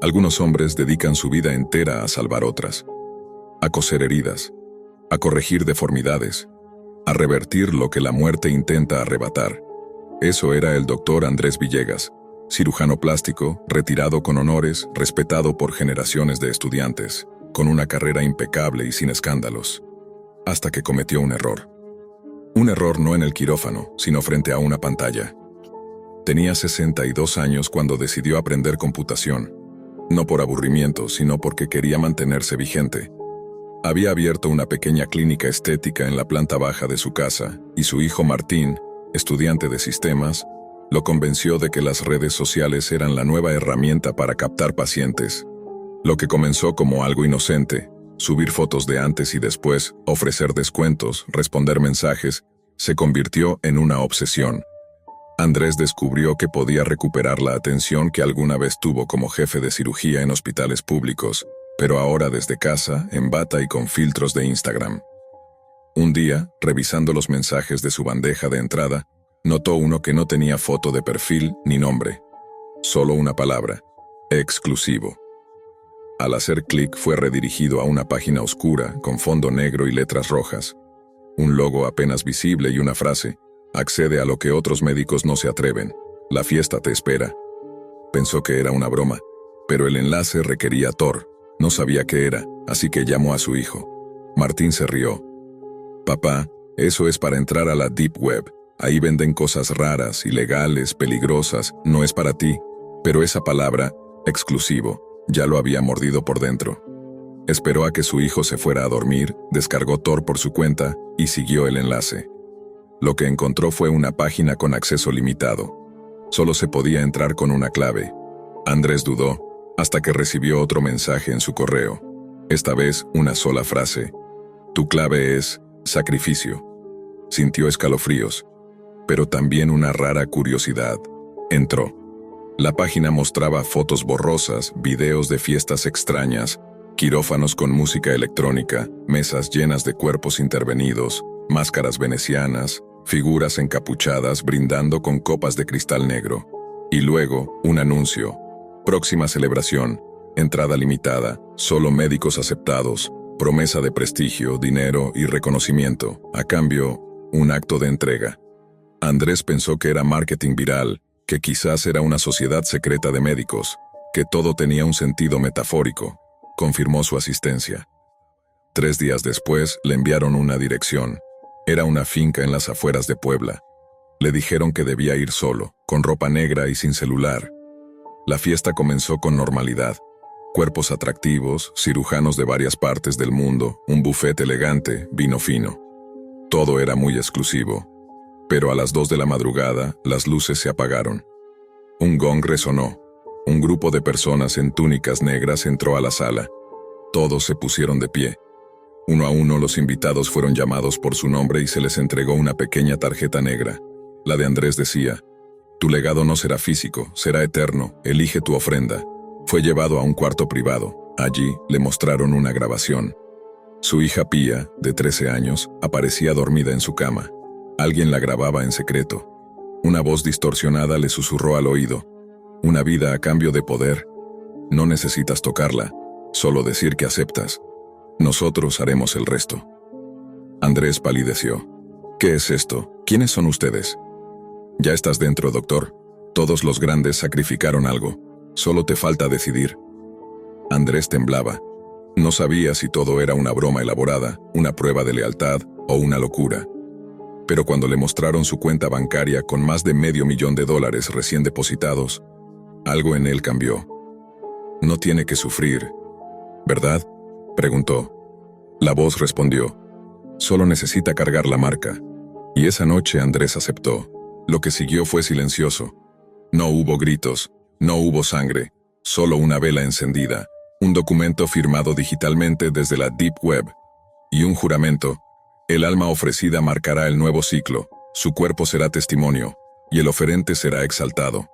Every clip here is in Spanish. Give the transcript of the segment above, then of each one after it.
Algunos hombres dedican su vida entera a salvar otras, a coser heridas, a corregir deformidades, a revertir lo que la muerte intenta arrebatar. Eso era el doctor Andrés Villegas, cirujano plástico, retirado con honores, respetado por generaciones de estudiantes, con una carrera impecable y sin escándalos, hasta que cometió un error. Un error no en el quirófano, sino frente a una pantalla. Tenía 62 años cuando decidió aprender computación, no por aburrimiento, sino porque quería mantenerse vigente. Había abierto una pequeña clínica estética en la planta baja de su casa, y su hijo Martín, estudiante de sistemas, lo convenció de que las redes sociales eran la nueva herramienta para captar pacientes. Lo que comenzó como algo inocente, subir fotos de antes y después, ofrecer descuentos, responder mensajes, se convirtió en una obsesión. Andrés descubrió que podía recuperar la atención que alguna vez tuvo como jefe de cirugía en hospitales públicos, pero ahora desde casa, en bata y con filtros de Instagram. Un día, revisando los mensajes de su bandeja de entrada, notó uno que no tenía foto de perfil ni nombre. Solo una palabra: exclusivo. Al hacer clic fue redirigido a una página oscura con fondo negro y letras rojas. Un logo apenas visible y una frase: accede a lo que otros médicos no se atreven. La fiesta te espera. Pensó que era una broma, pero el enlace requería Tor. No sabía qué era, así que llamó a su hijo. Martín se rió. Papá, eso es para entrar a la Deep Web. Ahí venden cosas raras, ilegales, peligrosas. No es para ti. Pero esa palabra, exclusivo, ya lo había mordido por dentro. Esperó a que su hijo se fuera a dormir, descargó Tor por su cuenta y siguió el enlace. Lo que encontró fue una página con acceso limitado. Solo se podía entrar con una clave. Andrés dudó, hasta que recibió otro mensaje en su correo. Esta vez, una sola frase: tu clave es sacrificio. Sintió escalofríos, pero también una rara curiosidad. Entró. La página mostraba fotos borrosas, videos de fiestas extrañas, quirófanos con música electrónica, mesas llenas de cuerpos intervenidos, máscaras venecianas, figuras encapuchadas brindando con copas de cristal negro. Y luego, un anuncio: próxima celebración, entrada limitada, solo médicos aceptados, promesa de prestigio, dinero y reconocimiento, a cambio, un acto de entrega. Andrés pensó que era marketing viral, que quizás era una sociedad secreta de médicos, que todo tenía un sentido metafórico. Confirmó su asistencia. 3 días después, le enviaron una dirección. Era una finca en las afueras de Puebla. Le dijeron que debía ir solo, con ropa negra y sin celular. La fiesta comenzó con normalidad. Cuerpos atractivos, cirujanos de varias partes del mundo, un buffet elegante, vino fino. Todo era muy exclusivo. Pero a las 2 de la madrugada, las luces se apagaron. Un gong resonó. Un grupo de personas en túnicas negras entró a la sala. Todos se pusieron de pie. Uno a uno los invitados fueron llamados por su nombre y se les entregó una pequeña tarjeta negra. La de Andrés decía: tu legado no será físico, será eterno, elige tu ofrenda. Fue llevado a un cuarto privado. Allí le mostraron una grabación. Su hija Pía, de 13 años, aparecía dormida en su cama. Alguien la grababa en secreto. Una voz distorsionada le susurró al oído: una vida a cambio de poder. No necesitas tocarla, solo decir que aceptas. Nosotros haremos el resto. Andrés palideció. ¿Qué es esto? ¿Quiénes son ustedes? Ya estás dentro, doctor. Todos los grandes sacrificaron algo. Solo te falta decidir. Andrés temblaba. No sabía si todo era una broma elaborada, una prueba de lealtad o una locura. Pero cuando le mostraron su cuenta bancaria con más de $500,000 recién depositados, algo en él cambió. No tiene que sufrir, ¿verdad?, preguntó. La voz respondió: solo necesita cargar la marca. Y esa noche Andrés aceptó. Lo que siguió fue silencioso. No hubo gritos, no hubo sangre, solo una vela encendida, un documento firmado digitalmente desde la Deep Web, y un juramento: el alma ofrecida marcará el nuevo ciclo, su cuerpo será testimonio, y el oferente será exaltado.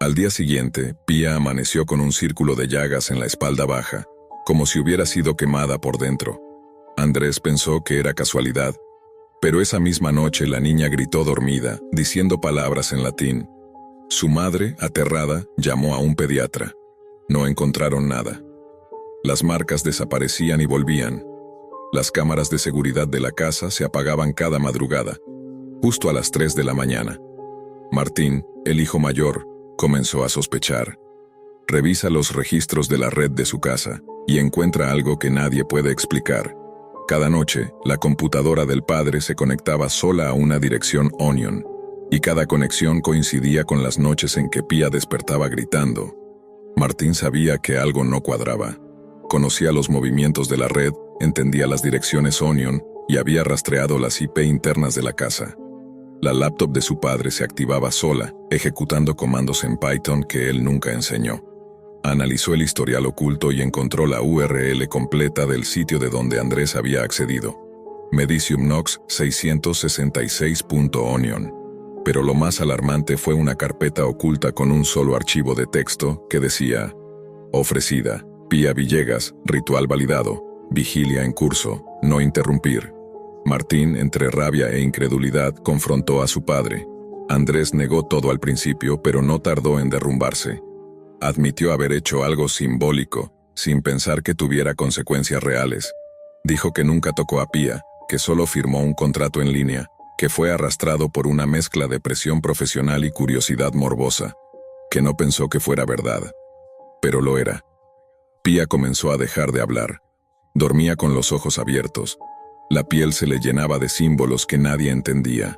Al día siguiente, Pía amaneció con un círculo de llagas en la espalda baja, como si hubiera sido quemada por dentro. Andrés pensó que era casualidad, pero esa misma noche la niña gritó dormida, diciendo palabras en latín. Su madre, aterrada, llamó a un pediatra. No encontraron nada. Las marcas desaparecían y volvían. Las cámaras de seguridad de la casa se apagaban cada madrugada, justo a las 3 de la mañana. Martín, el hijo mayor, comenzó a sospechar. Revisa los registros de la red de su casa y encuentra algo que nadie puede explicar. Cada noche, la computadora del padre se conectaba sola a una dirección Onion, y cada conexión coincidía con las noches en que Pía despertaba gritando. Martín sabía que algo no cuadraba. Conocía los movimientos de la red, entendía las direcciones Onion y había rastreado las IP internas de la casa. La laptop de su padre se activaba sola, ejecutando comandos en Python que él nunca enseñó. Analizó el historial oculto y encontró la URL completa del sitio de donde Andrés había accedido. Mediciumnox 666.onion. Pero lo más alarmante fue una carpeta oculta con un solo archivo de texto que decía: ofrecida, Pía Villegas, ritual validado, vigilia en curso, no interrumpir. Martín, entre rabia e incredulidad, confrontó a su padre. Andrés negó todo al principio, pero no tardó en derrumbarse. Admitió haber hecho algo simbólico, sin pensar que tuviera consecuencias reales. Dijo que nunca tocó a Pía, que solo firmó un contrato en línea, que fue arrastrado por una mezcla de presión profesional y curiosidad morbosa, que no pensó que fuera verdad. Pero lo era. Pía comenzó a dejar de hablar. Dormía con los ojos abiertos. La piel se le llenaba de símbolos que nadie entendía.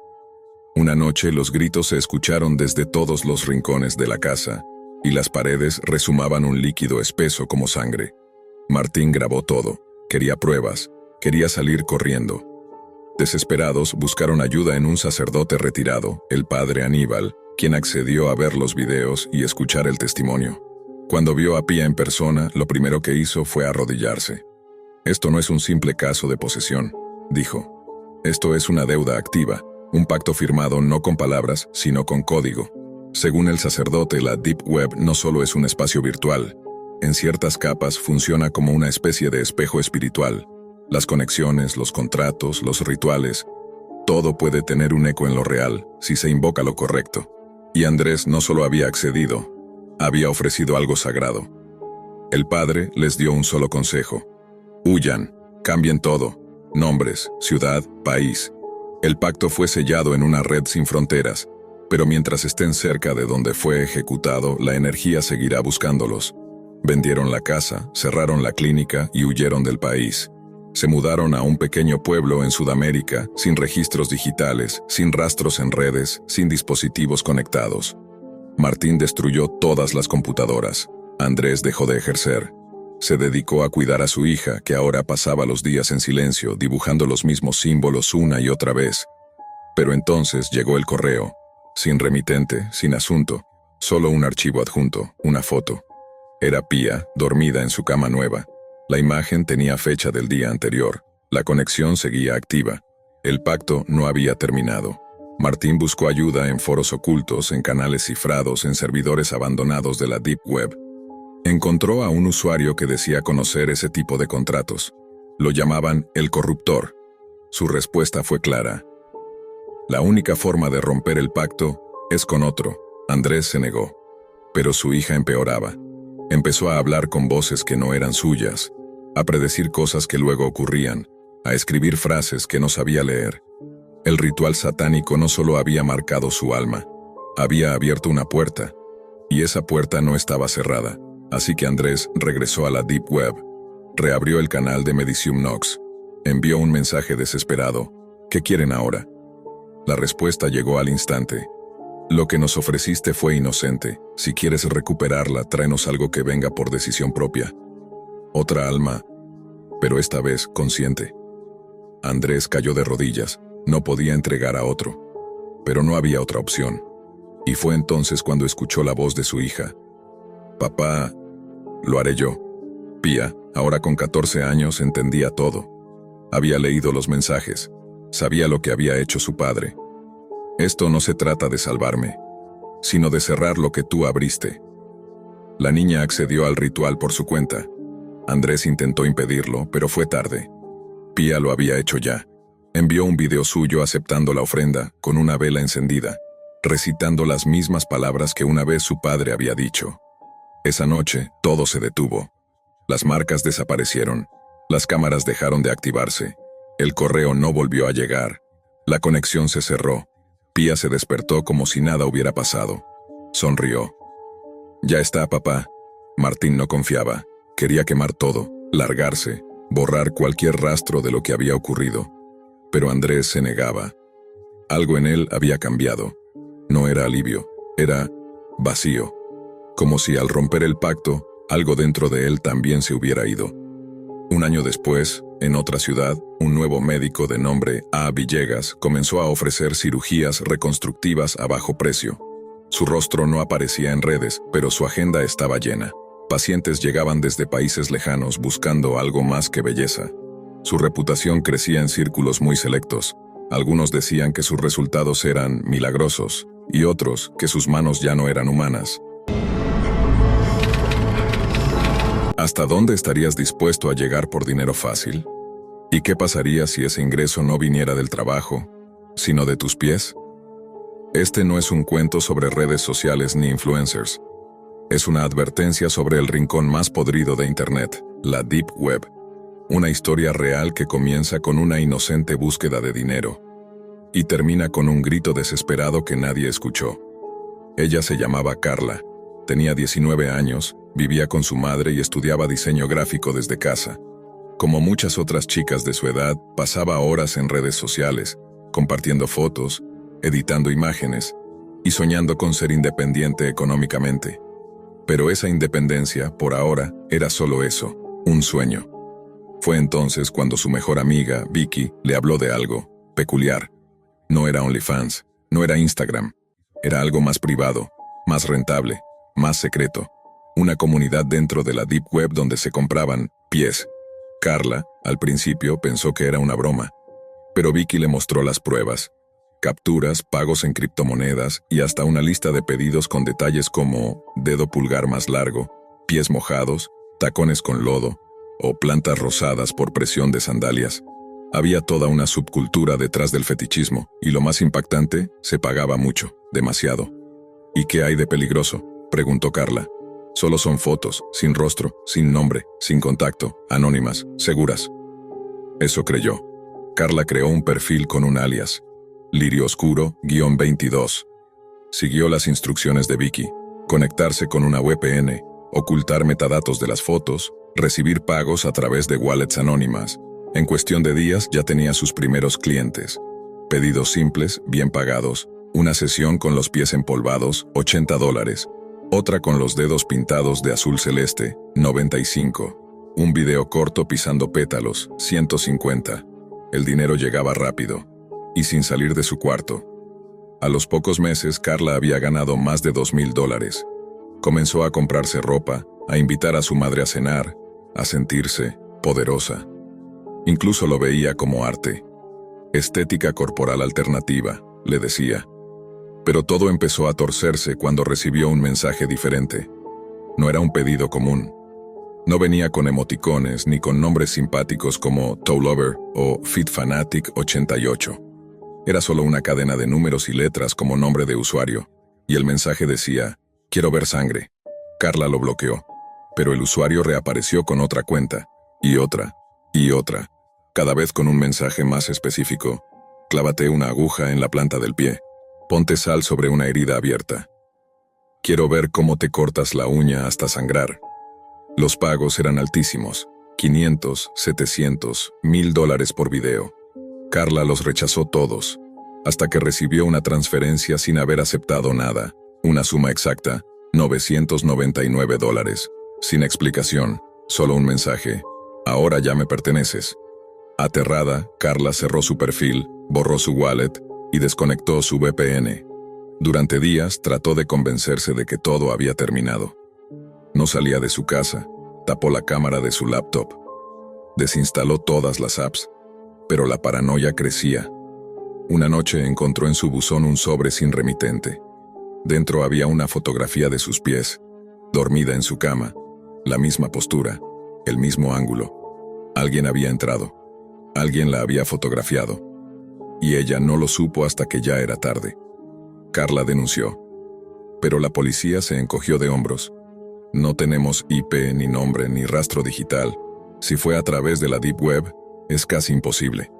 Una noche los gritos se escucharon desde todos los rincones de la casa, y las paredes resumaban un líquido espeso como sangre. Martín grabó todo. Quería pruebas. Quería salir corriendo. Desesperados, buscaron ayuda en un sacerdote retirado, el padre Aníbal, quien accedió a ver los videos y escuchar el testimonio. Cuando vio a Pía en persona, lo primero que hizo fue arrodillarse. «Esto no es un simple caso de posesión», dijo. «Esto es una deuda activa, un pacto firmado no con palabras, sino con código». Según el sacerdote, la Deep Web no solo es un espacio virtual. En ciertas capas funciona como una especie de espejo espiritual. Las conexiones, los contratos, los rituales, todo puede tener un eco en lo real, si se invoca lo correcto. Y Andrés no solo había accedido, había ofrecido algo sagrado. El padre les dio un solo consejo: huyan, cambien todo, nombres, ciudad, país. El pacto fue sellado en una red sin fronteras, pero mientras estén cerca de donde fue ejecutado, la energía seguirá buscándolos. Vendieron la casa, cerraron la clínica y huyeron del país. Se mudaron a un pequeño pueblo en Sudamérica, sin registros digitales, sin rastros en redes, sin dispositivos conectados. Martín destruyó todas las computadoras. Andrés dejó de ejercer. Se dedicó a cuidar a su hija, que ahora pasaba los días en silencio, dibujando los mismos símbolos una y otra vez. Pero entonces llegó el correo. Sin remitente, sin asunto, solo un archivo adjunto, una foto. Era Pía, dormida en su cama nueva. La imagen tenía fecha del día anterior. La conexión seguía activa. El pacto no había terminado. Martín buscó ayuda en foros ocultos, en canales cifrados, en servidores abandonados de la Deep Web. Encontró a un usuario que decía conocer ese tipo de contratos. Lo llamaban el corruptor. Su respuesta fue clara. La única forma de romper el pacto es con otro. Andrés se negó. Pero su hija empeoraba. Empezó a hablar con voces que no eran suyas, a predecir cosas que luego ocurrían, a escribir frases que no sabía leer. El ritual satánico no solo había marcado su alma, había abierto una puerta, y esa puerta no estaba cerrada. Así que Andrés regresó a la Deep Web, reabrió el canal de Mediciumnox, envió un mensaje desesperado: ¿qué quieren ahora? La respuesta llegó al instante. Lo que nos ofreciste fue inocente. Si quieres recuperarla, tráenos algo que venga por decisión propia. Otra alma, pero esta vez consciente. Andrés cayó de rodillas. No podía entregar a otro. Pero no había otra opción. Y fue entonces cuando escuchó la voz de su hija. «Papá, lo haré yo». Pía, ahora con 14 años, entendía todo. Había leído los mensajes. Sabía lo que había hecho su padre. «Esto no se trata de salvarme, sino de cerrar lo que tú abriste». La niña accedió al ritual por su cuenta. Andrés intentó impedirlo, pero fue tarde. Pía lo había hecho ya. Envió un video suyo aceptando la ofrenda, con una vela encendida, recitando las mismas palabras que una vez su padre había dicho. Esa noche, todo se detuvo. Las marcas desaparecieron. Las cámaras dejaron de activarse. El correo no volvió a llegar. La conexión se cerró. Pía se despertó como si nada hubiera pasado. Sonrió. Ya está, papá. Martín no confiaba. Quería quemar todo, largarse, borrar cualquier rastro de lo que había ocurrido. Pero Andrés se negaba. Algo en él había cambiado. No era alivio, era vacío. Como si al romper el pacto, algo dentro de él también se hubiera ido. Un año después, en otra ciudad, un nuevo médico de nombre A. Villegas comenzó a ofrecer cirugías reconstructivas a bajo precio. Su rostro no aparecía en redes, pero su agenda estaba llena. Pacientes llegaban desde países lejanos buscando algo más que belleza. Su reputación crecía en círculos muy selectos. Algunos decían que sus resultados eran milagrosos, y otros que sus manos ya no eran humanas. ¿Hasta dónde estarías dispuesto a llegar por dinero fácil? ¿Y qué pasaría si ese ingreso no viniera del trabajo, sino de tus pies? Este no es un cuento sobre redes sociales ni influencers. Es una advertencia sobre el rincón más podrido de Internet, la Deep Web. Una historia real que comienza con una inocente búsqueda de dinero y termina con un grito desesperado que nadie escuchó. Ella se llamaba Carla, tenía 19 años, vivía con su madre y estudiaba diseño gráfico desde casa. Como muchas otras chicas de su edad, pasaba horas en redes sociales, compartiendo fotos, editando imágenes y soñando con ser independiente económicamente. Pero esa independencia, por ahora, era solo eso, un sueño. Fue entonces cuando su mejor amiga, Vicky, le habló de algo peculiar. No era OnlyFans, no era Instagram. Era algo más privado, más rentable, más secreto. Una comunidad dentro de la Deep Web donde se compraban pies. Carla, al principio, pensó que era una broma. Pero Vicky le mostró las pruebas. Capturas, pagos en criptomonedas y hasta una lista de pedidos con detalles como dedo pulgar más largo, pies mojados, tacones con lodo o plantas rosadas por presión de sandalias. Había toda una subcultura detrás del fetichismo y lo más impactante, se pagaba mucho, demasiado. ¿Y qué hay de peligroso?, preguntó Carla. Solo son fotos, sin rostro, sin nombre, sin contacto, anónimas, seguras. Eso creyó. Carla creó un perfil con un alias, Lirio Oscuro-22. Siguió las instrucciones de Vicky, conectarse con una VPN, ocultar metadatos de las fotos, recibir pagos a través de wallets anónimas. En cuestión de días ya tenía sus primeros clientes. Pedidos simples, bien pagados, una sesión con los pies empolvados, $80. Otra con los dedos pintados de azul celeste, $95. Un video corto pisando pétalos, $150. El dinero llegaba rápido y sin salir de su cuarto. A los pocos meses, Carla había ganado más de $2,000. Comenzó a comprarse ropa, a invitar a su madre a cenar, a sentirse poderosa. Incluso lo veía como arte. Estética corporal alternativa, le decía. Pero todo empezó a torcerse cuando recibió un mensaje diferente. No era un pedido común. No venía con emoticones ni con nombres simpáticos como Toe Lover o Fit Fanatic 88. Era solo una cadena de números y letras como nombre de usuario, y el mensaje decía, «Quiero ver sangre». Carla lo bloqueó, pero el usuario reapareció con otra cuenta, y otra, y otra, cada vez con un mensaje más específico. «Clávate una aguja en la planta del pie. Ponte sal sobre una herida abierta. Quiero ver cómo te cortas la uña hasta sangrar». Los pagos eran altísimos, $500, $700, $1,000 por video. Carla los rechazó todos, hasta que recibió una transferencia sin haber aceptado nada, una suma exacta, $999, sin explicación, solo un mensaje, «Ahora ya me perteneces». Aterrada, Carla cerró su perfil, borró su wallet y desconectó su VPN. Durante días trató de convencerse de que todo había terminado. No salía de su casa, tapó la cámara de su laptop, desinstaló todas las apps, pero la paranoia crecía. Una noche encontró en su buzón un sobre sin remitente. Dentro había una fotografía de sus pies, dormida en su cama, la misma postura, el mismo ángulo. Alguien había entrado, alguien la había fotografiado, y ella no lo supo hasta que ya era tarde. Carla denunció, pero la policía se encogió de hombros. No tenemos IP, ni nombre, ni rastro digital. Si fue a través de la Deep Web, es casi imposible.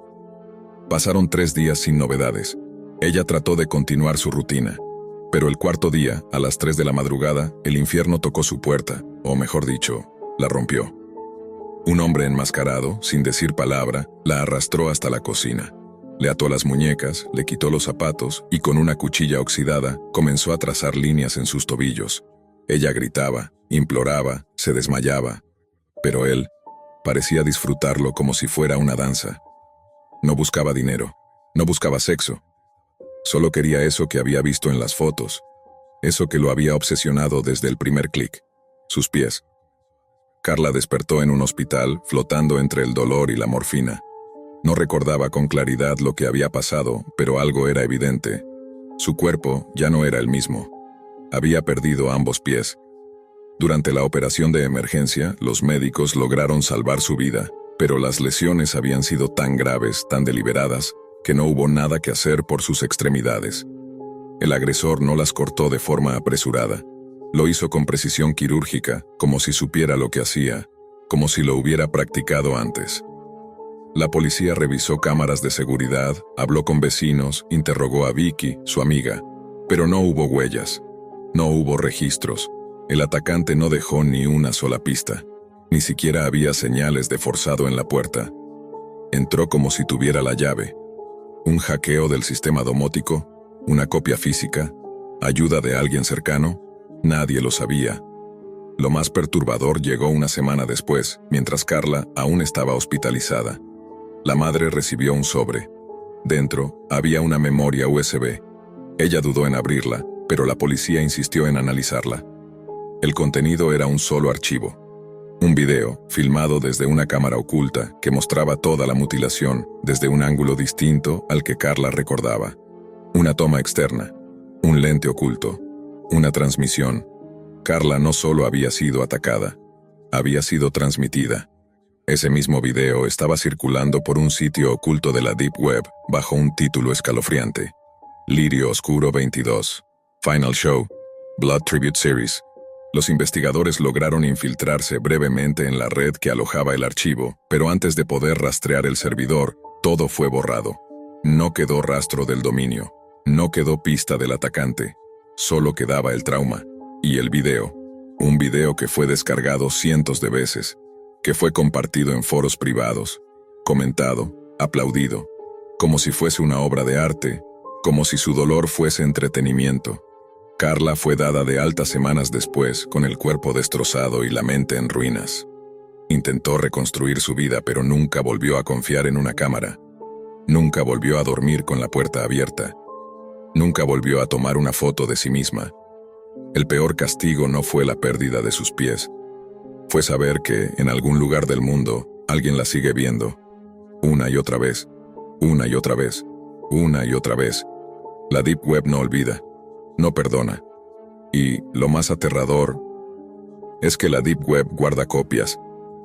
Pasaron 3 días sin novedades. Ella trató de continuar su rutina. Pero el cuarto día, a las 3 de la madrugada, el infierno tocó su puerta, o mejor dicho, la rompió. Un hombre enmascarado, sin decir palabra, la arrastró hasta la cocina. Le ató las muñecas, le quitó los zapatos y con una cuchilla oxidada comenzó a trazar líneas en sus tobillos. Ella gritaba, imploraba, se desmayaba. Pero él parecía disfrutarlo como si fuera una danza. No buscaba dinero, no buscaba sexo. Solo quería eso que había visto en las fotos, eso que lo había obsesionado desde el primer clic, sus pies. Carla despertó en un hospital, flotando entre el dolor y la morfina. No recordaba con claridad lo que había pasado, pero algo era evidente. Su cuerpo ya no era el mismo. Había perdido ambos pies. Durante la operación de emergencia, los médicos lograron salvar su vida, pero las lesiones habían sido tan graves, tan deliberadas, que no hubo nada que hacer por sus extremidades. El agresor no las cortó de forma apresurada. Lo hizo con precisión quirúrgica, como si supiera lo que hacía, como si lo hubiera practicado antes. La policía revisó cámaras de seguridad, habló con vecinos, interrogó a Vicky, su amiga, pero no hubo huellas, no hubo registros. El atacante no dejó ni una sola pista, ni siquiera había señales de forzado en la puerta. Entró como si tuviera la llave. Un hackeo del sistema domótico, una copia física, ayuda de alguien cercano, nadie lo sabía. Lo más perturbador llegó una semana después, mientras Carla aún estaba hospitalizada. La madre recibió un sobre. Dentro había una memoria USB. Ella dudó en abrirla, pero la policía insistió en analizarla. El contenido era un solo archivo. Un video, filmado desde una cámara oculta, que mostraba toda la mutilación desde un ángulo distinto al que Carla recordaba. Una toma externa, un lente oculto, una transmisión. Carla no solo había sido atacada, había sido transmitida. Ese mismo video estaba circulando por un sitio oculto de la Deep Web bajo un título escalofriante. Lirio Oscuro 22. Final Show. Blood Tribute Series. Los investigadores lograron infiltrarse brevemente en la red que alojaba el archivo, pero antes de poder rastrear el servidor, todo fue borrado. No quedó rastro del dominio, no quedó pista del atacante, solo quedaba el trauma y el video. Un video que fue descargado cientos de veces, que fue compartido en foros privados, comentado, aplaudido, como si fuese una obra de arte, como si su dolor fuese entretenimiento. Carla fue dada de alta semanas después, con el cuerpo destrozado y la mente en ruinas. Intentó reconstruir su vida, pero nunca volvió a confiar en una cámara. Nunca volvió a dormir con la puerta abierta. Nunca volvió a tomar una foto de sí misma. El peor castigo no fue la pérdida de sus pies. Fue saber que, en algún lugar del mundo, alguien la sigue viendo. Una y otra vez. Una y otra vez. Una y otra vez. La Deep Web no olvida. No perdona. Y, lo más aterrador, es que la Deep Web guarda copias.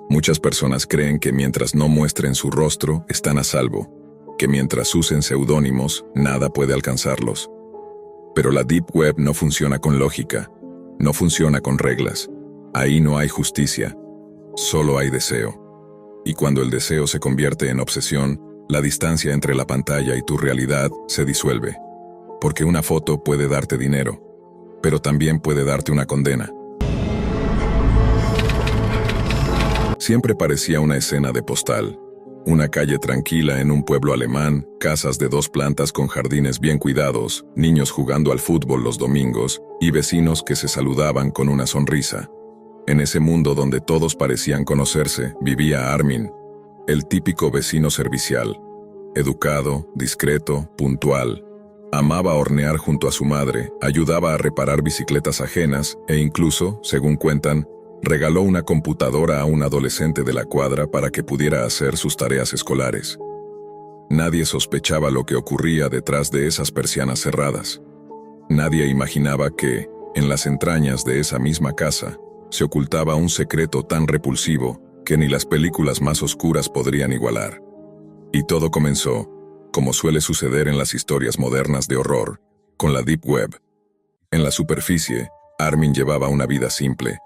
Muchas personas creen que mientras no muestren su rostro, están a salvo, que mientras usen seudónimos, nada puede alcanzarlos. Pero la Deep Web no funciona con lógica, no funciona con reglas. Ahí no hay justicia, solo hay deseo. Y cuando el deseo se convierte en obsesión, la distancia entre la pantalla y tu realidad se disuelve. Porque una foto puede darte dinero, pero también puede darte una condena. Siempre parecía una escena de postal. Una calle tranquila en un pueblo alemán, casas de 2 plantas con jardines bien cuidados, niños jugando al fútbol los domingos y vecinos que se saludaban con una sonrisa. En ese mundo donde todos parecían conocerse, vivía Armin, el típico vecino servicial. Educado, discreto, puntual. Amaba hornear junto a su madre, ayudaba a reparar bicicletas ajenas e incluso, según cuentan, regaló una computadora a un adolescente de la cuadra para que pudiera hacer sus tareas escolares. Nadie sospechaba lo que ocurría detrás de esas persianas cerradas. Nadie imaginaba que, en las entrañas de esa misma casa, se ocultaba un secreto tan repulsivo que ni las películas más oscuras podrían igualar. Y todo comenzó, como suele suceder en las historias modernas de horror, con la Deep Web. En la superficie, Armin llevaba una vida simple.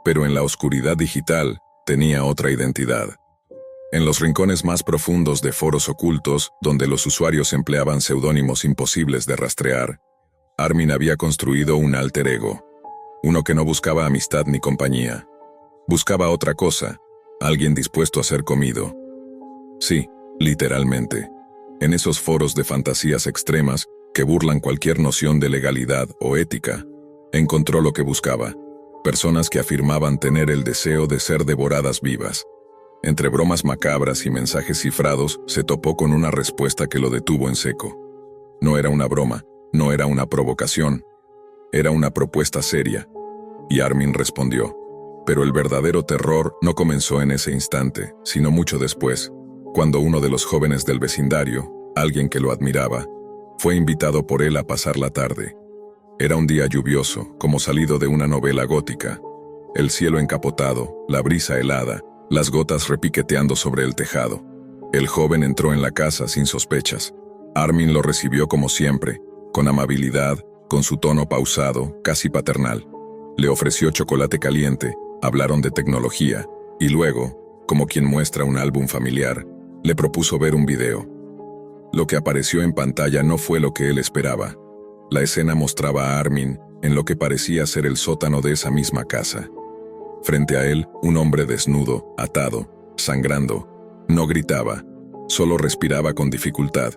pero en la oscuridad digital tenía otra identidad. En los rincones más profundos de foros ocultos, donde los usuarios empleaban seudónimos imposibles de rastrear, Armin había construido un alter ego, uno que no buscaba amistad ni compañía. Buscaba otra cosa, alguien dispuesto a ser comido. Sí, literalmente. En esos foros de fantasías extremas que burlan cualquier noción de legalidad o ética, encontró lo que buscaba: personas que afirmaban tener el deseo de ser devoradas vivas. Entre bromas macabras y mensajes cifrados, se topó con una respuesta que lo detuvo en seco. No era una broma, no era una provocación, era una propuesta seria. Y Armin respondió. Pero el verdadero terror no comenzó en ese instante, sino mucho después, cuando uno de los jóvenes del vecindario, alguien que lo admiraba, fue invitado por él a pasar la tarde. Era un día lluvioso, como salido de una novela gótica. El cielo encapotado, la brisa helada, las gotas repiqueteando sobre el tejado. El joven entró en la casa sin sospechas. Armin lo recibió como siempre, con amabilidad, con su tono pausado, casi paternal. Le ofreció chocolate caliente, hablaron de tecnología, y luego, como quien muestra un álbum familiar, le propuso ver un video. Lo que apareció en pantalla no fue lo que él esperaba. La escena mostraba a Armin en lo que parecía ser el sótano de esa misma casa. Frente a él, un hombre desnudo, atado, sangrando. No gritaba, solo respiraba con dificultad.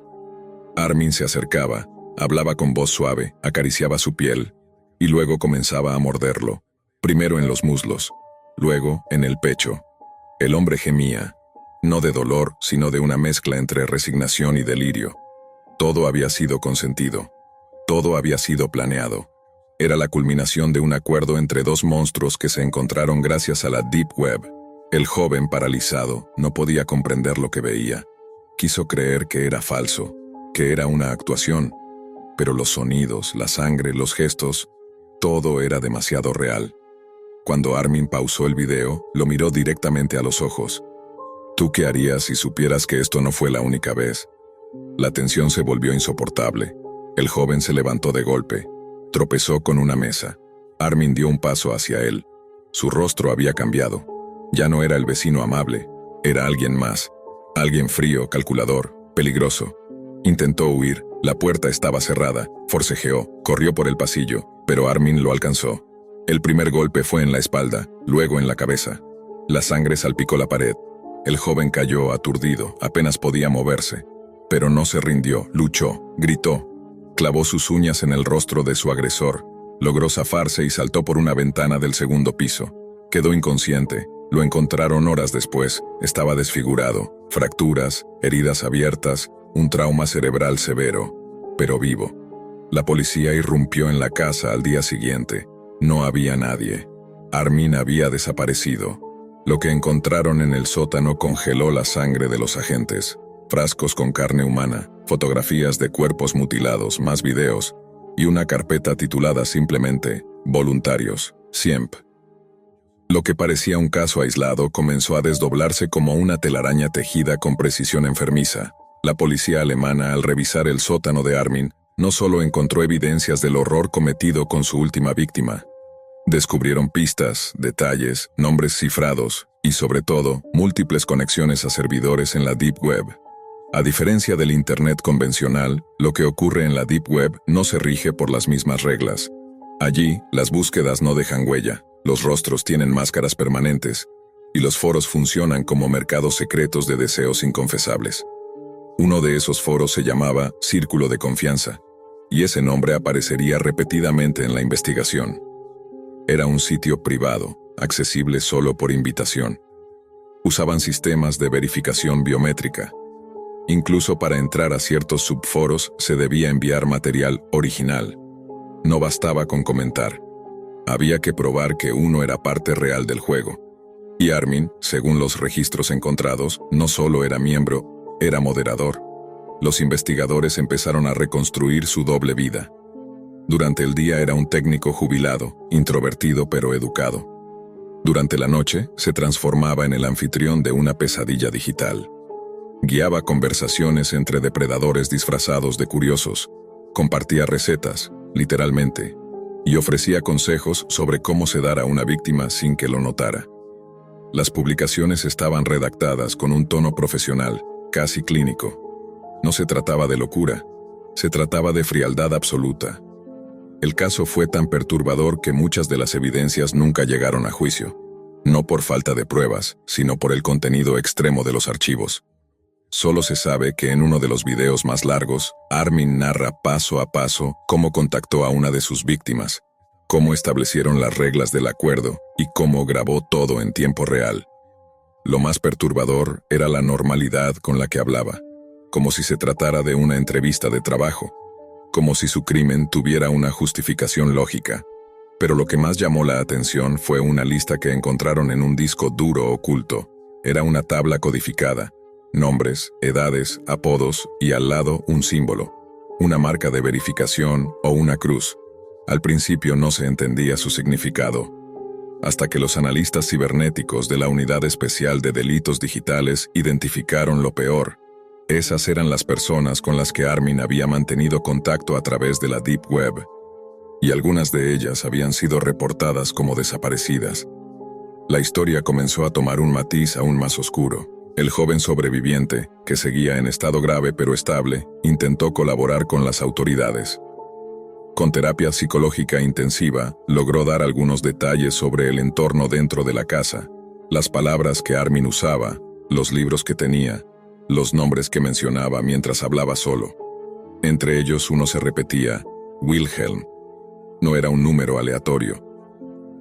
Armin se acercaba, hablaba con voz suave, acariciaba su piel, y luego comenzaba a morderlo, primero en los muslos, luego en el pecho. El hombre gemía, no de dolor, sino de una mezcla entre resignación y delirio. Todo había sido consentido, todo había sido planeado. Era la culminación de un acuerdo entre dos monstruos que se encontraron gracias a la Deep Web. El joven, paralizado, no podía comprender lo que veía. Quiso creer que era falso, que era una actuación, pero los sonidos, la sangre, los gestos, todo era demasiado real. Cuando Armin pausó el video, lo miró directamente a los ojos. ¿Tú qué harías si supieras que esto no fue la única vez? La tensión se volvió insoportable. El joven se levantó de golpe. Tropezó con una mesa. Armin dio un paso hacia él. Su rostro había cambiado. Ya no era el vecino amable, era alguien más. Alguien frío, calculador, peligroso. Intentó huir, la puerta estaba cerrada, forcejeó, corrió por el pasillo, pero Armin lo alcanzó. El primer golpe fue en la espalda, luego en la cabeza. La sangre salpicó la pared. El joven cayó aturdido, apenas podía moverse. Pero no se rindió, luchó, gritó. Clavó sus uñas en el rostro de su agresor, logró zafarse y saltó por una ventana del segundo piso. Quedó inconsciente, lo encontraron horas después, estaba desfigurado, fracturas, heridas abiertas, un trauma cerebral severo, pero vivo. La policía irrumpió en la casa al día siguiente. No había nadie. Armin había desaparecido. Lo que encontraron en el sótano congeló la sangre de los agentes. Frascos con carne humana, fotografías de cuerpos mutilados, más videos, y una carpeta titulada simplemente Voluntarios, Siemp. Lo que parecía un caso aislado comenzó a desdoblarse como una telaraña tejida con precisión enfermiza. La policía alemana, al revisar el sótano de Armin, no solo encontró evidencias del horror cometido con su última víctima. Descubrieron pistas, detalles, nombres cifrados y, sobre todo, múltiples conexiones a servidores en la Deep Web. A diferencia del Internet convencional, lo que ocurre en la Deep Web no se rige por las mismas reglas. Allí, las búsquedas no dejan huella, los rostros tienen máscaras permanentes, y los foros funcionan como mercados secretos de deseos inconfesables. Uno de esos foros se llamaba Círculo de Confianza, y ese nombre aparecería repetidamente en la investigación. Era un sitio privado, accesible solo por invitación. Usaban sistemas de verificación biométrica. Incluso para entrar a ciertos subforos se debía enviar material original. No bastaba con comentar. Había que probar que uno era parte real del juego. Y Armin, según los registros encontrados, no solo era miembro, era moderador. Los investigadores empezaron a reconstruir su doble vida. Durante el día era un técnico jubilado, introvertido pero educado. Durante la noche se transformaba en el anfitrión de una pesadilla digital. Guiaba conversaciones entre depredadores disfrazados de curiosos. Compartía recetas, literalmente. y ofrecía consejos sobre cómo sedar a una víctima sin que lo notara. Las publicaciones estaban redactadas con un tono profesional, casi clínico. No se trataba de locura, se trataba de frialdad absoluta. El caso fue tan perturbador que muchas de las evidencias nunca llegaron a juicio, no por falta de pruebas, sino por el contenido extremo de los archivos. Solo se sabe que en uno de los videos más largos, Armin narra paso a paso cómo contactó a una de sus víctimas, cómo establecieron las reglas del acuerdo y cómo grabó todo en tiempo real. Lo más perturbador era la normalidad con la que hablaba, como si se tratara de una entrevista de trabajo, como si su crimen tuviera una justificación lógica. Pero lo que más llamó la atención fue una lista que encontraron en un disco duro oculto. Era una tabla codificada, nombres, edades, apodos y al lado un símbolo, una marca de verificación o una cruz. Al principio no se entendía su significado, hasta que los analistas cibernéticos de la Unidad Especial de Delitos Digitales identificaron lo peor. Esas eran las personas con las que Armin había mantenido contacto a través de la Deep Web, y algunas de ellas habían sido reportadas como desaparecidas. La historia comenzó a tomar un matiz aún más oscuro. El joven sobreviviente, que seguía en estado grave pero estable, intentó colaborar con las autoridades. Con terapia psicológica intensiva, logró dar algunos detalles sobre el entorno dentro de la casa, las palabras que Armin usaba, los libros que tenía, los nombres que mencionaba mientras hablaba solo. Entre ellos uno se repetía, Wilhelm. No era un número aleatorio.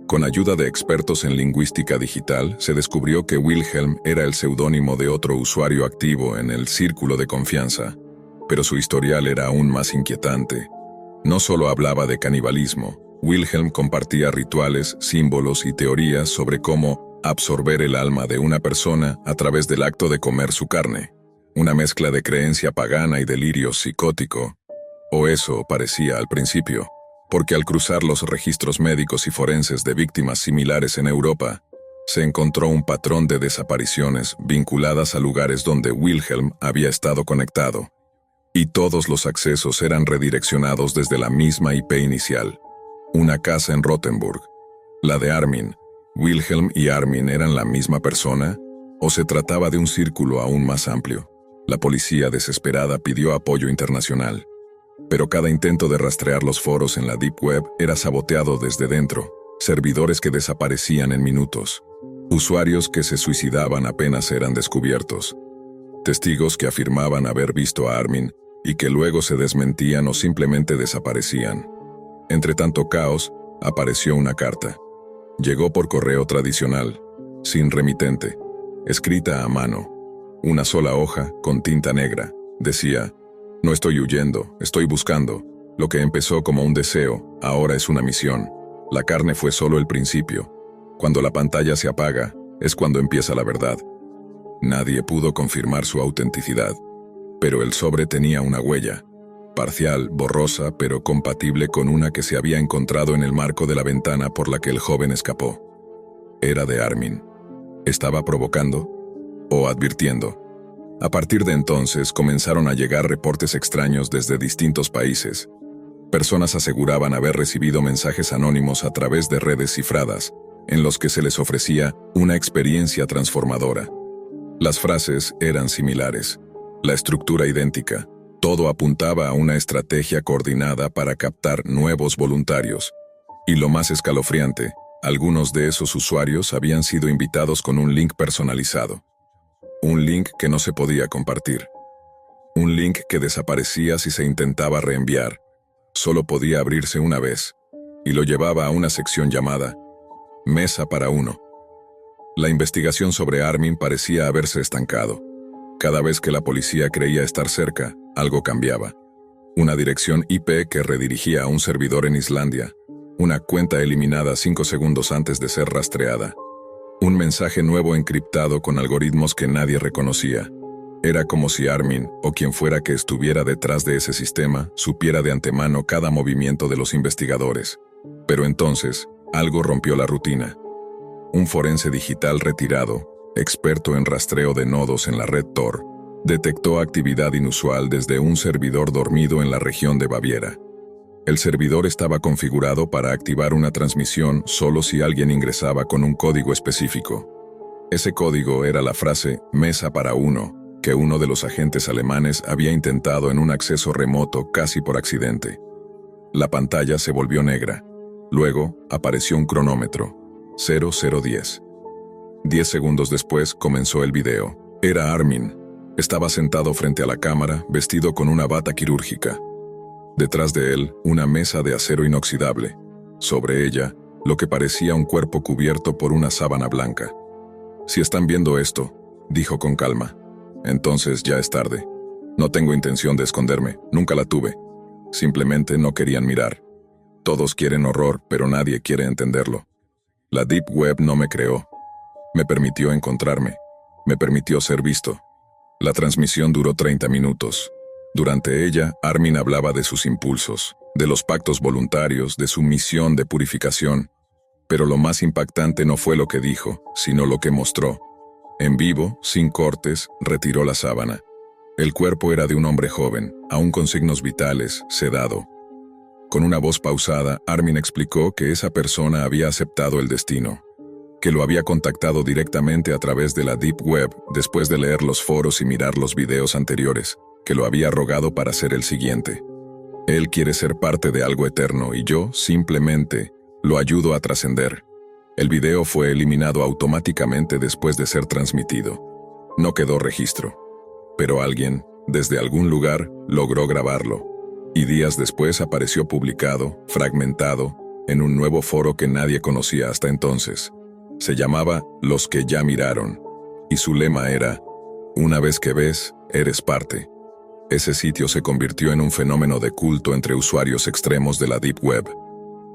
Con ayuda de expertos en lingüística digital, se descubrió que Wilhelm era el seudónimo de otro usuario activo en el círculo de confianza, pero su historial era aún más inquietante. No solo hablaba de canibalismo, Wilhelm compartía rituales, símbolos y teorías sobre cómo absorber el alma de una persona a través del acto de comer su carne. Una mezcla de creencia pagana y delirio psicótico. O eso parecía al principio, porque al cruzar los registros médicos y forenses de víctimas similares en Europa, se encontró un patrón de desapariciones vinculadas a lugares donde Wilhelm había estado conectado. Y todos los accesos eran redireccionados desde la misma IP inicial, una casa en Rothenburg. La de Armin. ¿Wilhelm y Armin eran la misma persona? ¿O se trataba de un círculo aún más amplio? La policía desesperada pidió apoyo internacional. Pero cada intento de rastrear los foros en la Deep Web era saboteado desde dentro, servidores que desaparecían en minutos, usuarios que se suicidaban apenas eran descubiertos, testigos que afirmaban haber visto a Armin y que luego se desmentían o simplemente desaparecían. Entre tanto caos, apareció una carta. Llegó por correo tradicional, sin remitente, escrita a mano. Una sola hoja, con tinta negra. Decía: no estoy huyendo, estoy buscando. Lo que empezó como un deseo, ahora es una misión. La carne fue solo el principio. Cuando la pantalla se apaga, es cuando empieza la verdad. Nadie pudo confirmar su autenticidad. Pero el sobre tenía una huella, parcial, borrosa, pero compatible con una que se había encontrado en el marco de la ventana por la que el joven escapó. Era de Armin. ¿Estaba provocando? ¿O advirtiendo? A partir de entonces comenzaron a llegar reportes extraños desde distintos países. Personas aseguraban haber recibido mensajes anónimos a través de redes cifradas, en los que se les ofrecía una experiencia transformadora. Las frases eran similares. La estructura idéntica, todo apuntaba a una estrategia coordinada para captar nuevos voluntarios. Y lo más escalofriante, algunos de esos usuarios habían sido invitados con un link personalizado. Un link que no se podía compartir. Un link que desaparecía si se intentaba reenviar. Solo podía abrirse una vez, y lo llevaba a una sección llamada Mesa para uno. La investigación sobre Armin parecía haberse estancado. Cada vez que la policía creía estar cerca, algo cambiaba. Una dirección IP que redirigía a un servidor en Islandia. Una cuenta eliminada 5 segundos antes de ser rastreada. Un mensaje nuevo encriptado con algoritmos que nadie reconocía. Era como si Armin, o quien fuera que estuviera detrás de ese sistema, supiera de antemano cada movimiento de los investigadores. Pero entonces, algo rompió la rutina. Un forense digital retirado, experto en rastreo de nodos en la red Tor, detectó actividad inusual desde un servidor dormido en la región de Baviera. El servidor estaba configurado para activar una transmisión solo si alguien ingresaba con un código específico. Ese código era la frase «Mesa para uno», que uno de los agentes alemanes había intentado en un acceso remoto casi por accidente. La pantalla se volvió negra. Luego apareció un cronómetro, 0010. 10 segundos después comenzó el video. Era Armin. Estaba sentado frente a la cámara, vestido con una bata quirúrgica. Detrás de él, una mesa de acero inoxidable. Sobre ella, lo que parecía un cuerpo cubierto por una sábana blanca. «Si están viendo esto», dijo con calma, «entonces ya es tarde. No tengo intención de esconderme, nunca la tuve. Simplemente no querían mirar. Todos quieren horror, pero nadie quiere entenderlo. La Deep Web no me creó. Me permitió encontrarme. Me permitió ser visto». La transmisión duró 30 minutos. Durante ella, Armin hablaba de sus impulsos, de los pactos voluntarios, de su misión de purificación. Pero lo más impactante no fue lo que dijo, sino lo que mostró. En vivo, sin cortes, retiró la sábana. El cuerpo era de un hombre joven, aún con signos vitales, sedado. Con una voz pausada, Armin explicó que esa persona había aceptado el destino, que lo había contactado directamente a través de la Deep Web después de leer los foros y mirar los videos anteriores, que lo había rogado para ser el siguiente. Él quiere ser parte de algo eterno y yo, simplemente, lo ayudo a trascender. El video fue eliminado automáticamente después de ser transmitido. No quedó registro. Pero alguien, desde algún lugar, logró grabarlo. Y días después apareció publicado, fragmentado, en un nuevo foro que nadie conocía hasta entonces. Se llamaba Los que ya miraron, y su lema era, «Una vez que ves, eres parte». Ese sitio se convirtió en un fenómeno de culto entre usuarios extremos de la Deep Web.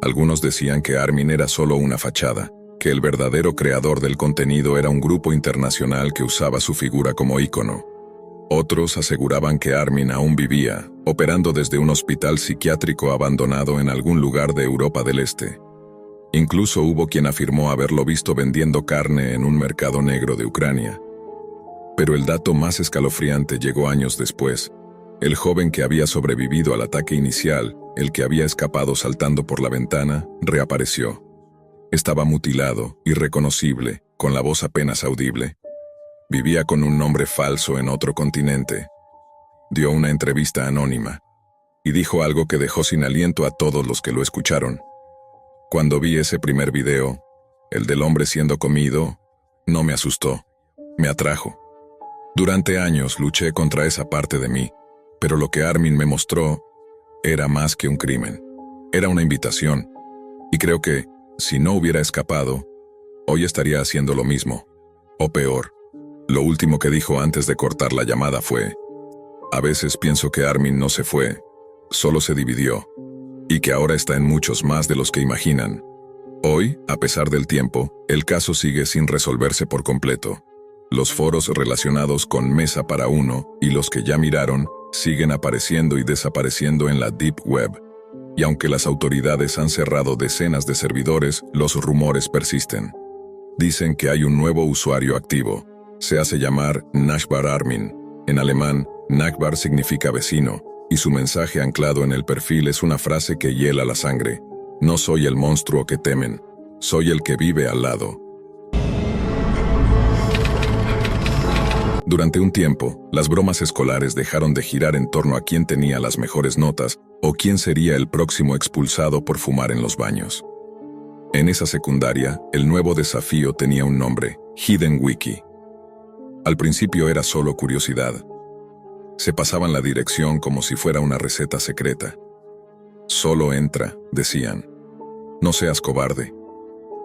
Algunos decían que Armin era solo una fachada, que el verdadero creador del contenido era un grupo internacional que usaba su figura como ícono. Otros aseguraban que Armin aún vivía, operando desde un hospital psiquiátrico abandonado en algún lugar de Europa del Este. Incluso hubo quien afirmó haberlo visto vendiendo carne en un mercado negro de Ucrania. Pero el dato más escalofriante llegó años después. El joven que había sobrevivido al ataque inicial, el que había escapado saltando por la ventana, reapareció. Estaba mutilado, irreconocible, con la voz apenas audible. Vivía con un nombre falso en otro continente. Dio una entrevista anónima y dijo algo que dejó sin aliento a todos los que lo escucharon. Cuando vi ese primer video, el del hombre siendo comido, no me asustó, me atrajo. Durante años luché contra esa parte de mí, pero lo que Armin me mostró era más que un crimen. Era una invitación, y creo que, si no hubiera escapado, hoy estaría haciendo lo mismo, o peor. Lo último que dijo antes de cortar la llamada fue, «A veces pienso que Armin no se fue, solo se dividió, y que ahora está en muchos más de los que imaginan». Hoy, a pesar del tiempo, el caso sigue sin resolverse por completo. Los foros relacionados con Mesa para Uno y los que ya miraron siguen apareciendo y desapareciendo en la Deep Web. Y aunque las autoridades han cerrado decenas de servidores, los rumores persisten. Dicen que hay un nuevo usuario activo. Se hace llamar Nachbar Armin. En alemán, Nachbar significa vecino, y su mensaje anclado en el perfil es una frase que hiela la sangre. «No soy el monstruo que temen, soy el que vive al lado». Durante un tiempo, las bromas escolares dejaron de girar en torno a quién tenía las mejores notas o quién sería el próximo expulsado por fumar en los baños. En esa secundaria, el nuevo desafío tenía un nombre, Hidden Wiki. Al principio era solo curiosidad. Se pasaban la dirección como si fuera una receta secreta. «Solo entra», decían. «No seas cobarde».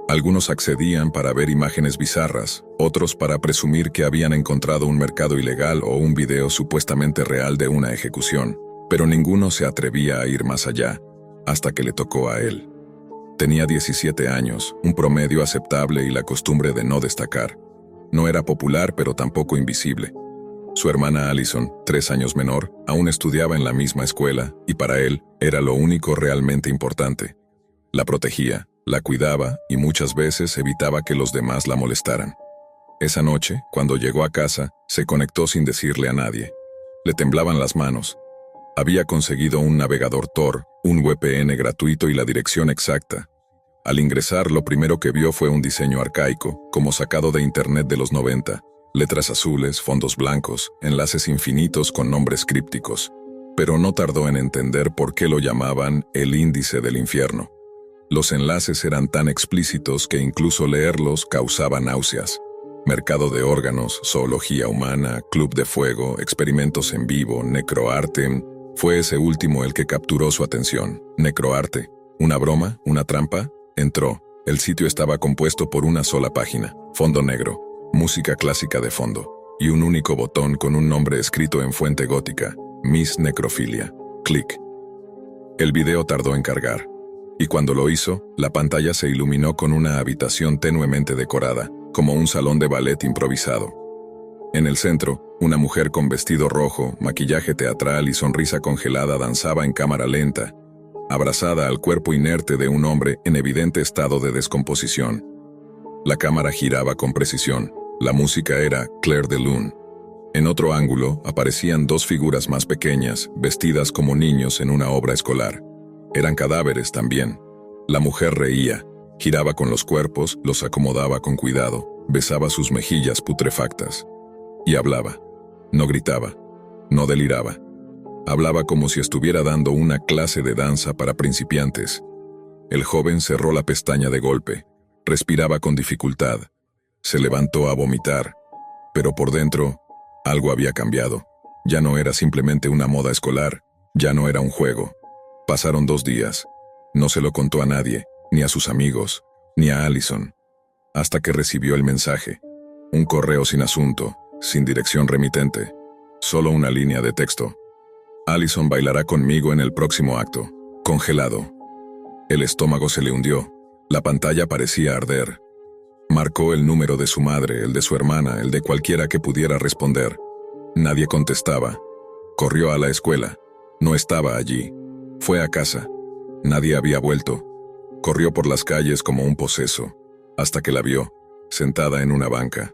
Algunos accedían para ver imágenes bizarras, otros para presumir que habían encontrado un mercado ilegal o un video supuestamente real de una ejecución, pero ninguno se atrevía a ir más allá, hasta que le tocó a él. Tenía 17 años, un promedio aceptable y la costumbre de no destacar. No era popular, pero tampoco invisible. Su hermana Allison, 3 años menor, aún estudiaba en la misma escuela, y para él era lo único realmente importante. La protegía, la cuidaba y muchas veces evitaba que los demás la molestaran. Esa noche, cuando llegó a casa, se conectó sin decirle a nadie. Le temblaban las manos. Había conseguido un navegador Tor, un VPN gratuito y la dirección exacta. Al ingresar, lo primero que vio fue un diseño arcaico, como sacado de Internet de los 90. Letras azules, fondos blancos, enlaces infinitos con nombres crípticos. Pero no tardó en entender por qué lo llamaban el índice del infierno. Los enlaces eran tan explícitos que incluso leerlos causaba náuseas. Mercado de órganos, zoología humana, club de fuego, experimentos en vivo, necroarte. Fue ese último el que capturó su atención. Necroarte. ¿Una broma? ¿Una trampa? Entró. El sitio estaba compuesto por una sola página. Fondo negro. Música clásica de fondo. Y un único botón con un nombre escrito en fuente gótica. Miss Necrofilia. Clic. El video tardó en cargar. Y cuando lo hizo, la pantalla se iluminó con una habitación tenuemente decorada, como un salón de ballet improvisado. En el centro, una mujer con vestido rojo, maquillaje teatral y sonrisa congelada danzaba en cámara lenta, abrazada al cuerpo inerte de un hombre en evidente estado de descomposición. La cámara giraba con precisión. La música era Clair de Lune. En otro ángulo aparecían dos figuras más pequeñas, vestidas como niños en una obra escolar. Eran cadáveres también. La mujer reía, giraba con los cuerpos, los acomodaba con cuidado, besaba sus mejillas putrefactas. Y hablaba. No gritaba. No deliraba. Hablaba como si estuviera dando una clase de danza para principiantes. El joven cerró la pestaña de golpe. Respiraba con dificultad. Se levantó a vomitar. Pero por dentro, algo había cambiado. Ya no era simplemente una moda escolar. Ya no era un juego. Pasaron 2 días. No se lo contó a nadie, ni a sus amigos, ni a Allison. Hasta que recibió el mensaje. Un correo sin asunto, sin dirección remitente. Solo una línea de texto. Allison bailará conmigo en el próximo acto. Congelado. El estómago se le hundió. La pantalla parecía arder. Marcó el número de su madre, el de su hermana, el de cualquiera que pudiera responder. Nadie contestaba. Corrió a la escuela. No estaba allí. Fue a casa. Nadie había vuelto. Corrió por las calles como un poseso, hasta que la vio, sentada en una banca,